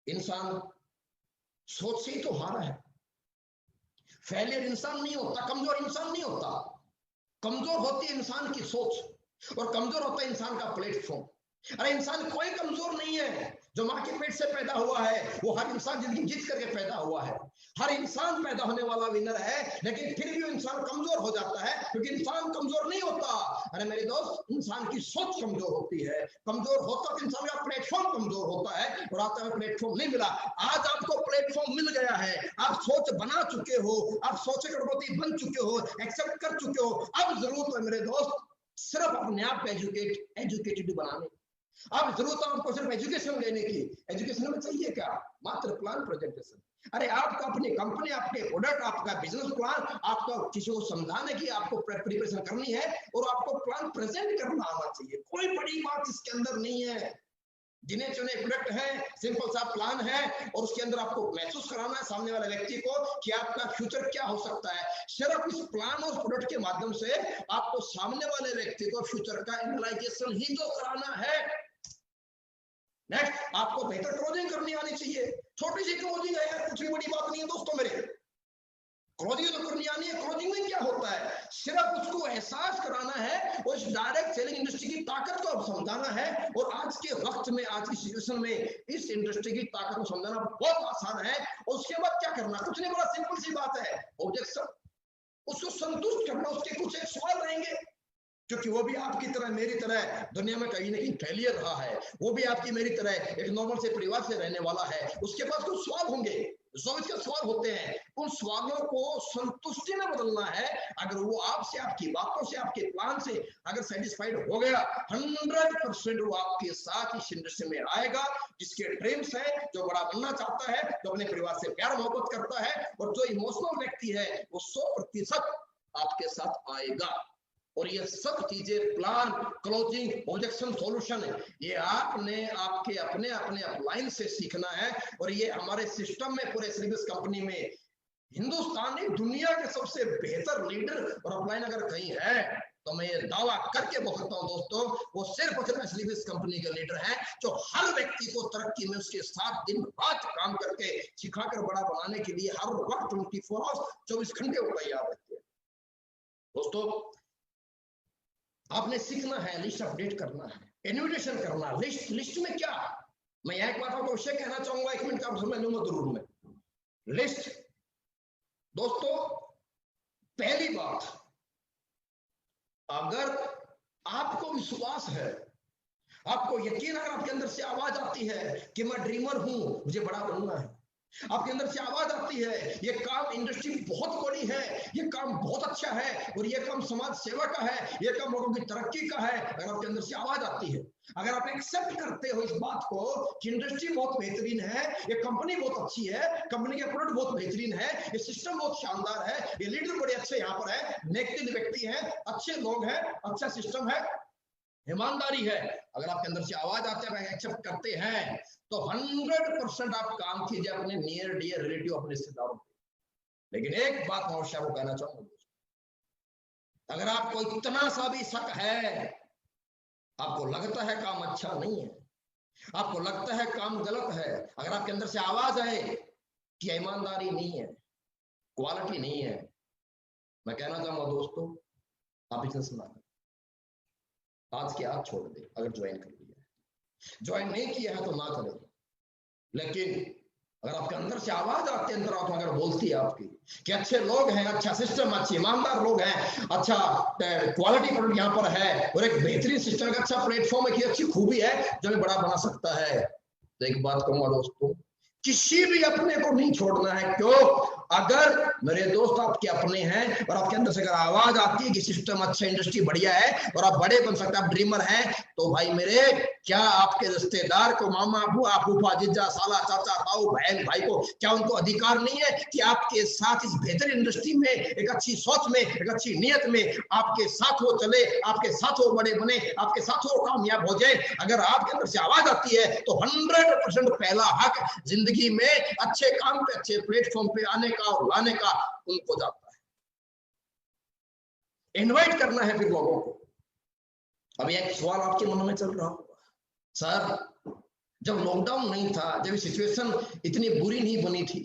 इंसान सोच से ही तो हारा है। फेलियर इंसान नहीं होता, कमजोर इंसान नहीं होता। कमजोर होती है इंसान की सोच और कमजोर होता है इंसान का प्लेटफॉर्म। अरे इंसान कोई कमजोर नहीं है। जो माँ के पेट से पैदा हुआ है वो हर इंसान जिंदगी जीत करके पैदा हुआ है। हर इंसान पैदा होने वाला विनर है, लेकिन फिर भी इंसान कमजोर हो जाता है, क्योंकि इंसान कमजोर नहीं होता। अरे मेरे दोस्त, इंसान की सोच कमजोर होती है। कमजोर होता तो इंसान का प्लेटफॉर्म कमजोर होता है और आपका प्लेटफॉर्म नहीं मिला। आज आपको प्लेटफॉर्म मिल गया है, आप सोच बना चुके हो, आप सोचे करोड़पति बन चुके हो, एक्सेप्ट कर चुके हो। अब जरूरत है मेरे दोस्त सिर्फ अपने आप एजुकेटेड बनाने। अब जरूरत है आपको सिर्फ एजुकेशन लेने की। एजुकेशन में चाहिए क्या? मात्र प्लान प्रेजेंटेशन। अरे आपका अपनी कंपनी, आपके प्रोडक्ट, आपका बिजनेस प्लान, आपको किसी को समझाने की आपको प्रिपरेशन करनी है और आपको प्लान प्रेजेंट करना आना चाहिए। कोई बड़ी बात इसके अंदर नहीं है। गिने चुने प्रोडक्ट है, सिंपल सा प्लान है और उसके अंदर आपको महसूस कराना है सामने वाले व्यक्ति को कि आपका फ्यूचर क्या हो सकता है। सिर्फ इस प्लान और प्रोडक्ट के माध्यम से आपको सामने वाले व्यक्ति को फ्यूचर का एनालाइजेशन ही तो कराना है। नेक्स्ट, आपको बेहतर क्लोजिंग करनी आनी चाहिए। छोटी सी क्लोजिंग है यार, कुछ भी बड़ी बात नहीं है दोस्तों मेरे। क्लोजिंग तो करनी आनी है। क्लोजिंग में क्या होता है? सिर्फ उसको एहसास कराना है और इस डायरेक्ट सेलिंग इंडस्ट्री की ताकत को समझाना है। और आज के वक्त में, आज की सिचुएशन में इस इंडस्ट्री की ताकत को समझाना बहुत आसान है। और उसके बाद क्या करना? कुछ नहीं, बड़ा सिंपल सी बात है। ऑब्जेक्शन, उसको संतुष्ट करना। उसके कुछ एक सवाल रहेंगे, क्योंकि वो भी आपकी तरह, मेरी तरह दुनिया में कहीं ना कहीं फेलियर रहा है। वो भी आपकी मेरी तरह एक नॉर्मल से परिवार से रहने वाला है। उसके पास कुछ सवाल होंगे, जो इसके सवाल होते हैं। उन सवालों को संतुष्टि में बदलना है। अगर वो आपसे, आपकी बातों से, आपके प्लान से अगर सेटिस्फाइड हो गया, 100% वो आपके साथ इस इंडस्ट्री में आएगा। जिसके ड्रीम्स है, जो बड़ा बनना चाहता है, जो अपने परिवार से प्यार मोहब्बत करता है, और जो इमोशनल व्यक्ति है, वो 100% आपके साथ आएगा। और ये सब चीजें, प्लान, क्लोजिंग, ऑब्जेक्शन, सॉल्यूशन, ये आपने आपके अपने अपने अपलाइन से सीखना है। और ये हमारे सिस्टम में, पूरे सर्विस कंपनी में हिंदुस्तान ही दुनिया के सबसे बेहतर लीडर और अपलाइन अगर कहीं है, तो मैं ये दावा करके बोल सकता हूं दोस्तों, वो सिर्फ और सिर्फ सर्विस कंपनी के लीडर हैं, जो हर व्यक्ति को तरक्की में उसके साथ दिन रात काम करके सिखाकर बड़ा बनाने के लिए हर वक्त 24 आवर्स 24 घंटे वो तैयार रहते हैं। दोस्तों, आपने सीखना है, लिस्ट अपडेट करना है, इन्विटेशन करना। लिस्ट में क्या, मैं एक बात आपको अवश्य कहना चाहूंगा, 1 मिनट का आप समझ लूंगा जरूर में। लिस्ट दोस्तों, पहली बात, अगर आपको विश्वास है, आपको यकीन, अगर आपके अंदर से आवाज आती है कि मैं ड्रीमर हूं, मुझे बड़ा बनना है, आपके अंदर से आवाज आती है ये काम, इंडस्ट्री बहुत बड़ी है, ये काम बहुत अच्छा है, और ये काम समाज सेवा का है, ये काम लोगों की तरक्की का है, अगर आपके अंदर से आवाज आती है, अगर आप एक्सेप्ट करते हो इस बात को कि इंडस्ट्री बहुत बेहतरीन है, ये कंपनी बहुत अच्छी है, कंपनी के प्रोडक्ट बहुत बेहतरीन है, ये सिस्टम बहुत शानदार है, ये लीडर बड़े अच्छे यहाँ पर है, नेक व्यक्ति हैं, अच्छे लोग हैं, अच्छा सिस्टम है, ईमानदारी है, अगर आपके अंदर से आवाज आते हैं, एक्सेप्ट करते हैं, तो 100% आप काम कीजिए अपने नियर डियर रिलेटिव, अपने रिश्तेदारों पे। लेकिन एक बात मैं अवश्य आपको कहना चाहूंगा, अगर आपको इतना सा भी शक है, आपको लगता है काम अच्छा नहीं है, आपको लगता है काम गलत है, अगर आपके अंदर से आवाज आए कि ईमानदारी नहीं है, क्वालिटी नहीं है, मैं कहना चाहूंगा दोस्तों, आप बिजनेस ना करें, आज के आज छोड़ दे। अगर ज्वाइन कर लिया, ज्वाइन नहीं किया है तो ना करें। लेकिन अगर आपके अंदर से आवाज आती है, अंदर अगर बोलती है आपकी कि अच्छे लोग हैं, अच्छा सिस्टम, अच्छे ईमानदार लोग हैं, अच्छा क्वालिटी प्रोडक्ट यहाँ पर है, और एक बेहतरीन सिस्टम का अच्छा प्लेटफॉर्म है, कि अच्छी खूबी है जो हमें बड़ा बना सकता है, तो एक बात कहूंगा दोस्तों, किसी भी अपने को नहीं छोड़ना है। क्यों? अगर मेरे दोस्त आपके अपने हैं और आपके अंदर से अगर आवाज आती है कि सिस्टम अच्छा, इंडस्ट्री बढ़िया है और आप बड़े बन सकते हैं, आप ड्रीमर हैं, तो भाई मेरे, क्या आपके रिश्तेदार को, मामा, बुआ, फूफा, जीजा, साला, चाचा, ताऊ, बहन, भाई को, क्या उनको अधिकार नहीं है कि आपके साथ इस बेहतर इंडस्ट्री में, एक अच्छी सोच में, एक अच्छी नियत में आपके साथ वो चले, आपके साथ वो बड़े बने, आपके साथ वो कामयाब हो जाए? अगर आपके अंदर से आवाज आती है तो 100% पहला हक जिंदगी में अच्छे काम पे, अच्छे प्लेटफॉर्म पे आने का और लाने का उनको जाता है। इनवाइट करना है फिर लोगों को। अभी एक सवाल आपके मन में चल रहा होगा, सर जब लॉकडाउन नहीं था, जब सिचुएशन इतनी बुरी नहीं बनी थी,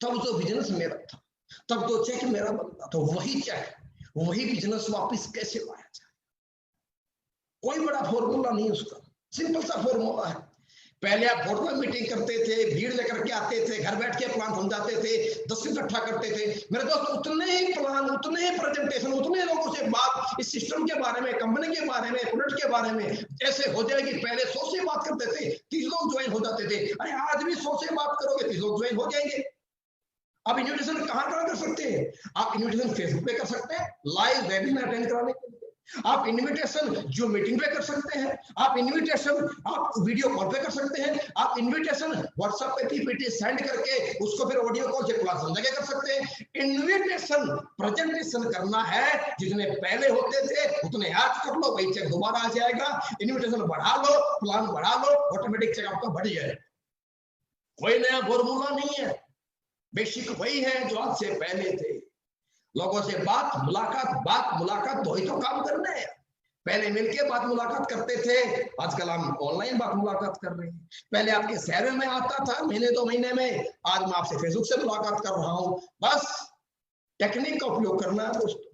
तब जो बिजनेस मेरा था, तब तो चेक मेरा बनता, तो वही चेक, वही बिजनेस वापस कैसे लाया जाए? कोई बड़ा फॉर्मूला नहीं उसका, सिंपल सा फॉर्मूला है। पहले आप बोर्ड में मीटिंग करते थे, भीड़ लेकर के आते थे, घर बैठ के प्लान समझाते थे, 10 इकट्ठा करते थे। मेरे दोस्त, उतने ही प्लान, उतने ही प्रेजेंटेशन, उतने लोगों से बात इस सिस्टम के बारे में, कंपनी के बारे में, प्रोडक्ट के बारे में ऐसे हो जाएगी। पहले 100 से बात करते थे, 30 लोग ज्वाइन हो जाते थे। अरे आज भी 100 से बात करोगे, 30 लोग ज्वाइन हो जाएंगे। आप इन्विटेशन कहाँ कर सकते हैं? आप इन्विटेशन फेसबुक पे कर सकते हैं, लाइव वेबिनार अटेंड कराने के लिए। आप इन्विटेशन जो मीटिंग पे कर सकते हैं, आप इन्विटेशन आप वीडियो कॉल पे कर सकते हैं, आप इन्विटेशन व्हाट्सएप पे पीपीटी सेंड करके उसको फिर ऑडियो कॉल से क्लास समझा के कर सकते हैं। इन्विटेशन प्रेजेंटेशन करना है, जितने पहले होते थे उतने आज कर लो, वही चेक दोबारा आ जाएगा। इन्विटेशन बढ़ा लो, प्लान बढ़ा लो, ऑटोमेटिक चेक आपका बढ़ जाएगा। कोई नया फॉर्मूला नहीं है, बेसिक वही है जो आज से पहले थे। लोगों से बात मुलाकात वही तो काम करना है। पहले मिलके बात मुलाकात करते थे, आजकल हम ऑनलाइन बात मुलाकात कर रहे हैं। पहले आपके शहर में आता था महीने 2 महीने में, आज मैं आपसे फेसबुक से मुलाकात कर रहा हूं। बस टेक्निक का उपयोग करना है दोस्तों।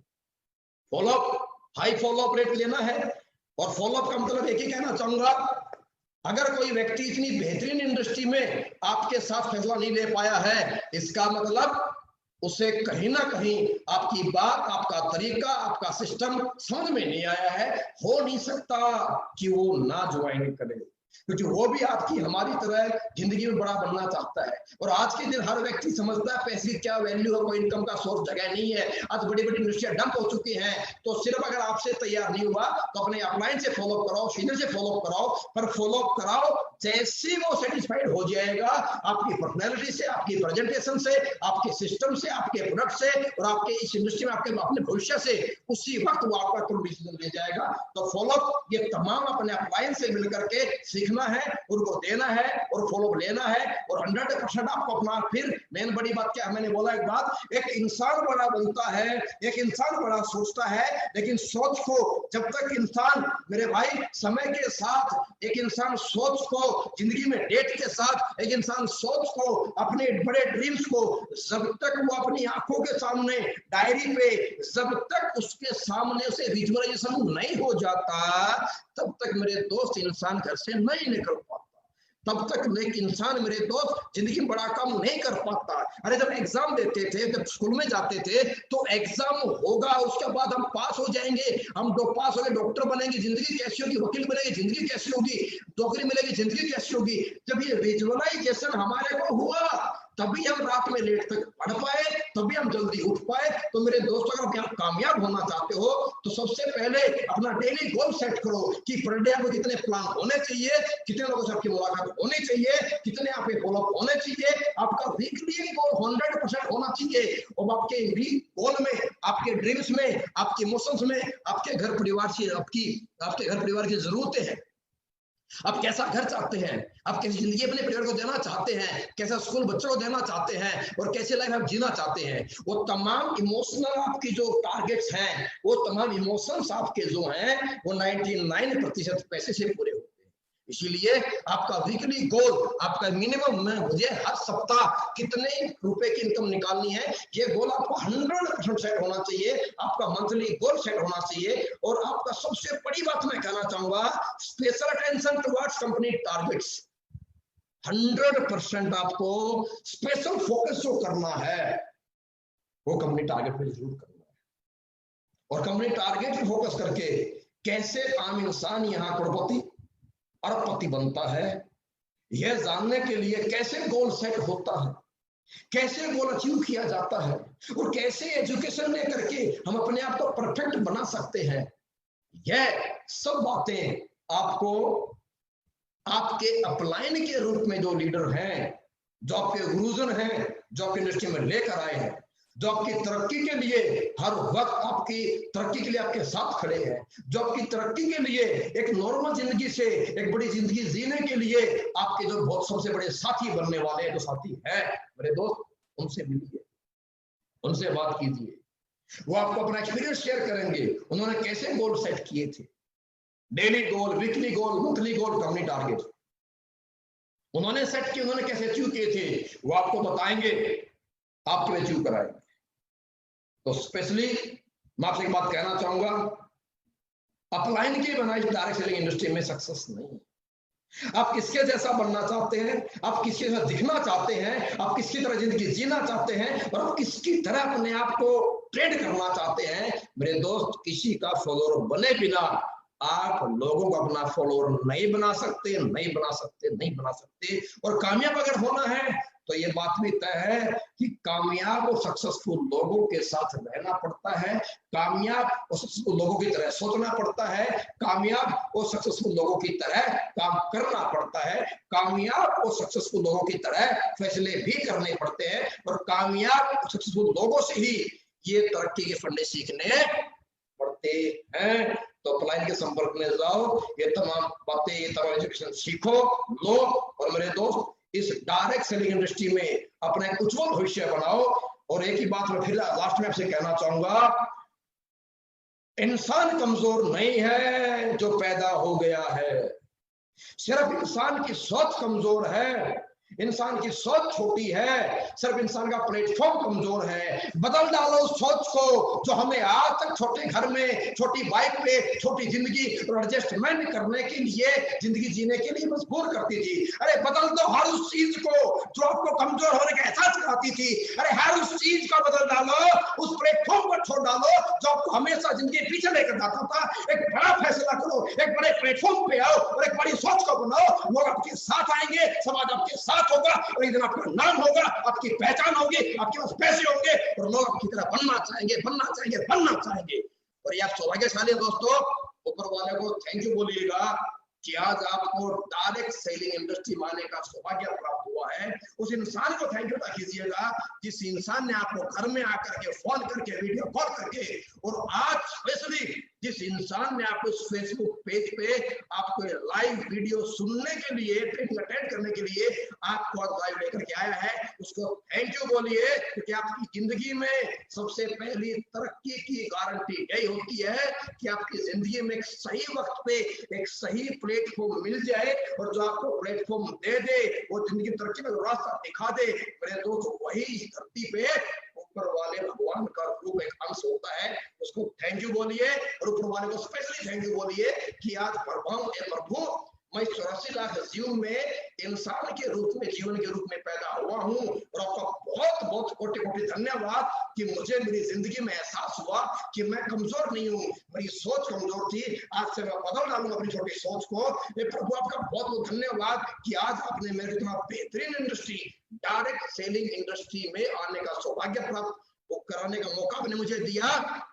फॉलोअप, हाई फॉलोअप रेट लेना है। और फॉलोअप का मतलब एक ही कहना चाहूंगा, अगर कोई व्यक्ति इतनी बेहतरीन इंडस्ट्री में आपके साथ फैसला नहीं ले पाया है, इसका मतलब उसे कहीं ना कहीं आपकी बात, आपका तरीका, आपका सिस्टम समझ में नहीं आया है। हो नहीं सकता कि वो ना ज्वाइन करे। क्योंकि वो भी आपकी हमारी तरह जिंदगी में बड़ा बनना चाहता है। और आज के दिन हर व्यक्ति समझता है पैसे की क्या वैल्यू है, कोई इनकम का सोर्स जगह नहीं है। आज बड़ी बड़ी इंडस्ट्रियां डंप हो चुकी हैं। तो सिर्फ अगर आपसे तैयार नहीं हुआ तो अपने अपलाइन से फॉलो कराओ, सीनियर से फॉलो कराओ, पर फॉलो कराओ जैसे वो सेटिस्फाइड हो जाएगा आपकी पर्सनैलिटी से, आपकी प्रेजेंटेशन से, आपके सिस्टम से, आपके प्रोडक्ट से और आपके इस इंडस्ट्री में आपके अपने भविष्य से, उसी वक्त वो आपका तुरंत डिसीजन ले जाएगा। तो फॉलो ये तमाम अपने अपलाइन से मिलकर के सीखना है, उनको देना है और फॉलो लेना है। और 100% आपको अपना, फिर मेन बड़ी बात क्या, मैंने बोला एक बात, एक इंसान बड़ा बनता है, एक इंसान बड़ा सोचता है, लेकिन सोच को जब तक इंसान, मेरे भाई, समय के साथ एक इंसान सोच को जिंदगी में डेट के साथ एक इंसान सोच को, अपने बड़े ड्रीम्स को जब तक वो अपनी आंखों के सामने डायरी पे, जब तक उसके सामने से विजुअलाइजेशन नहीं हो जाता, तब तक मेरे दोस्त इंसान घर से नहीं निकल पाता। तब तक एक इंसान, मेरे दोस्त, जिंदगी में बड़ा काम नहीं कर पाता। अरे जब एग्जाम देते थे, जब स्कूल में जाते थे, तो एग्जाम होगा, उसके बाद हम पास हो जाएंगे, हम पास हो गए, डॉक्टर बनेंगे, जिंदगी कैसी होगी, वकील बनेंगे, जिंदगी कैसी होगी, नौकरी मिलेगी, जिंदगी कैसी होगी। जब ये विजुअलाइजेशन हमारे को हुआ, तभी हम रात में लेट तक पढ़ पाए, तभी हम जल्दी उठ पाए। तो मेरे दोस्तों, अगर आप कामयाब होना चाहते हो तो सबसे पहले अपना डेली गोल सेट करो कि पर डे आपको कितने प्लान होने चाहिए, कितने लोगों से आपकी मुलाकात होनी चाहिए, कितने आपके फॉलोअप होने चाहिए। आपका वीकली गोल 100% होना चाहिए। और आपके वीक गोल में, आपके ड्रीम्स में, आपके इमोशंस में, आपके घर परिवार से, आपके घर परिवार की जरूरतें हैं। आप कैसा घर चाहते हैं, आप कैसी जिंदगी अपने परिवार को देना चाहते हैं, कैसा स्कूल बच्चों को देना चाहते हैं और कैसे लाइफ आप जीना चाहते हैं, वो तमाम इमोशनल आपकी जो टारगेट्स हैं, वो तमाम इमोशंस आपके जो हैं, वो 99% पैसे से पूरे होते हैं। इसीलिए आपका वीकली गोल, आपका मिनिमम में, मुझे हर सप्ताह कितने रुपए की इनकम निकालनी है, ये गोल आपको 100% सेट होना चाहिए। आपका मंथली गोल सेट होना चाहिए। और आपका सबसे बड़ी बात मैं कहना चाहूंगा, special attention towards company targets. 100% आपको स्पेशल फोकस जो करना है, वो कंपनी टारगेट पे जरूर करना है। और कंपनी टारगेट पे फोकस करके कैसे आम इंसान यहाँ करोड़पति, अरबपति बनता है, यह जानने के लिए कैसे गोल सेट होता है, कैसे गोल अचीव किया जाता है और कैसे एजुकेशन लेकर के हम अपने आप को परफेक्ट बना सकते हैं, यह सब बातें आपको आपके अपलाइन के रूप में जो लीडर हैं, जो आपके गुरुजन हैं, जो आपकी इंडस्ट्री में लेकर आए हैं, जो आपकी तरक्की के लिए हर वक्त आपकी तरक्की के लिए आपके साथ खड़े हैं, जो आपकी तरक्की के लिए एक नॉर्मल जिंदगी से एक बड़ी जिंदगी जीने के लिए आपके जो बहुत सबसे बड़े साथी बनने वाले हैं, जो साथी हैं मेरे दोस्त, उनसे मिलिए, उनसे बात कीजिए। वो आपको अपना एक्सपीरियंस शेयर करेंगे, उन्होंने कैसे गोल सेट किए थे, डेली गोल, वीकली गोल, मंथली गोल, कंपनी टारगेट उन्होंने सेट किए, उन्होंने कैसे अचीव किए थे, वो आपको बताएंगे, आपके लिए अचीव कराएंगे। तो स्पेशली मैं आपसे एक बात कहना चाहूंगा, अपलाइन की बनाई डायरेक्ट सेलिंग इंडस्ट्री में सक्सेस नहीं। आप किसके जैसा बनना चाहते हैं, आप किसके जैसा दिखना चाहते हैं, आप किसकी तरह जिंदगी जीना चाहते हैं और आप किसकी तरह अपने आप को ट्रेड करना चाहते हैं, मेरे दोस्त, किसी का फॉलोअर बने बिना आप लोगों को अपना फॉलोअर नहीं बना सकते, नहीं बना सकते, नहीं बना सकते। और कामयाब अगर होना है तो ये बात भी तय है कि कामयाब और सक्सेसफुल लोगों के साथ रहना पड़ता है, कामयाब और सक्सेसफुल लोगों की तरह सोचना पड़ता है, कामयाब और सक्सेसफुल लोगों की तरह काम करना पड़ता है, कामयाब और सक्सेसफुल लोगों की तरह फैसले भी करने पड़ते हैं और कामयाब और सक्सेसफुल लोगों से ही ये तरक्की के फंडे सीखने पड़ते हैं। तो अपलाइन के संपर्क में जाओ, ये तमाम बातें, ये तमाम एजुकेशन सीखो, लो और मेरे दोस्त इस डायरेक्ट सेलिंग इंडस्ट्री में अपना एक उज्जवल भविष्य बनाओ। और एक ही बात मैं फिर लास्ट में आपसे कहना चाहूंगा, इंसान कमजोर नहीं है जो पैदा हो गया है, सिर्फ इंसान की सोच कमजोर है। इंसान की सोच छोटी है, सिर्फ इंसान का प्लेटफॉर्म कमजोर है। बदल डालो उस सोच को जो हमें आज तक छोटे घर में, छोटी बाइक पे, छोटी जिंदगी और एडजस्टमेंट करने के लिए, जिंदगी जीने के लिए मजबूर करती थी। अरे बदल दो हर उस चीज को जो आपको कमजोर होने का एहसास कराती थी। अरे हर उस चीज को बदल डालो, उस प्लेटफॉर्म को छोड़ डालो जो आपको हमेशा जिंदगी पीछे लेकर जाता था। एक बड़ा फैसला करो, एक बड़े प्लेटफॉर्म पे आओ और एक बड़ी सोच को बनाओ। लोग आपके साथ आएंगे, समाज आपके साथ होगा और एक दिन आपका नाम होगा, आपकी पहचान होगी, आपके पास पैसे होंगे और लोग आपकी तरह बनना चाहेंगे, बनना चाहेंगे, बनना चाहेंगे। और ये आप सौभाग्यशाली दोस्तों, ऊपर वाले को थैंक यू बोलिएगा कि आज आपको डायरेक्ट सेलिंग इंडस्ट्री में आने का सौभाग्य प्राप्त हुआ है। उस इंसान को थैंक यू कीजिएगा जिस इंसान ने आपको घर में आकर के फोन करके, वीडियो कॉल करके, और आज स्पेशली जिस इंसान ने आपको फेसबुक पेज पे आपको लाइव वीडियो सुनने के लिए, ट्रेनिंग अटेंड करने के लिए आपको आज लाइव लेकर के आया है, उसको थैंक यू बोलिए। क्योंकि आपकी जिंदगी में सबसे पहली तरक्की की गारंटी यही होती है कि आपकी जिंदगी में एक सही वक्त पे एक सही प्लेटफॉर्म मिल जाए, और जो आपको प्लेटफॉर्म दे दे, वो जिंदगी तरक्की में रास्ता दिखा दे। मेरे दोस्त, वही इस धरती पे ऊपर वाले भगवान का रूप एक अंश होता है, उसको थैंक यू बोलिए। और ऊपर वाले को स्पेशली थैंक यू बोलिए कि आज प्रभु मैं 84 लाख जीवन में इंसान के रूप में, जीवन के रूप में पैदा हुआ हूँ। और आपका बहुत बहुत कोटि कोटि धन्यवाद कि मुझे मेरी जिंदगी में एहसास हुआ कि मैं कमजोर नहीं हूँ, मेरी सोच कमजोर थी। आज से मैं बदल डालूंगा अपनी छोटी सोच को। प्रभु आपका बहुत बहुत धन्यवाद कि आज आपने मेरे इतना बेहतरीन इंडस्ट्री, डायरेक्ट सेलिंग इंडस्ट्री में आने का सौभाग्य प्राप्त वो कराने का मौका आपने मुझे दिया,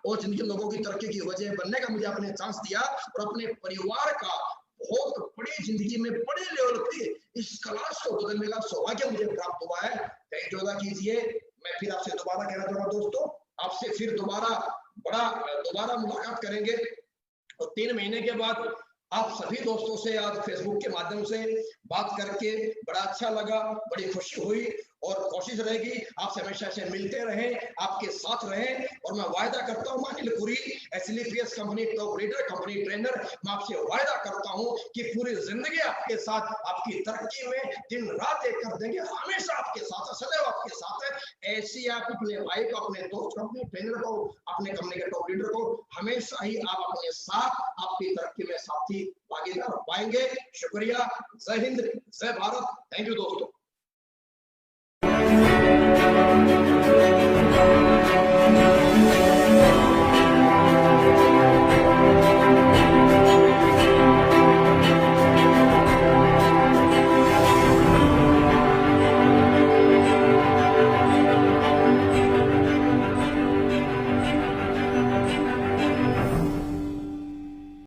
और जिनके लोगों की तरक्की की वजह बनने का मुझे आपने चांस दिया, और अपने परिवार का बहुत बड़ी जिंदगी में बड़े लेवल पे इस क्लास को बदलने का सौभाग्य मुझे प्राप्त हुआ है। थैंक यू कीजिए। मैं फिर आपसे दोबारा कहना चाहूंगा दोस्तों, आपसे फिर दोबारा मुलाकात करेंगे। और 3 महीने के बाद आप सभी दोस्तों से आज फेसबुक के माध्यम से बात करके बड़ा अच्छा लगा, बड़ी खुशी हुई। और कोशिश रहेगी आपसे हमेशा से मिलते रहें, आपके साथ रहें। और मैं वायदा करता हूं, Anil Puri, SLPS company top leader, company trainer, मैं आपसे वायदा करता हूं कि पूरी जिंदगी आपके साथ, आपकी तरक्की में दिन रात एक कर देंगे, हमेशा आपके साथ, सदैव आपके साथ है। ऐसी आप अपने भाई को, अपने दोस्त को, अपने ट्रेनर को, अपने कंपनी के टॉप लीडर को हमेशा ही आप अपने साथ, आपकी तरक्की में साथी भागीदार पाएंगे। शुक्रिया। जय हिंद, जय भारत। थैंक यू दोस्तों। Thank you.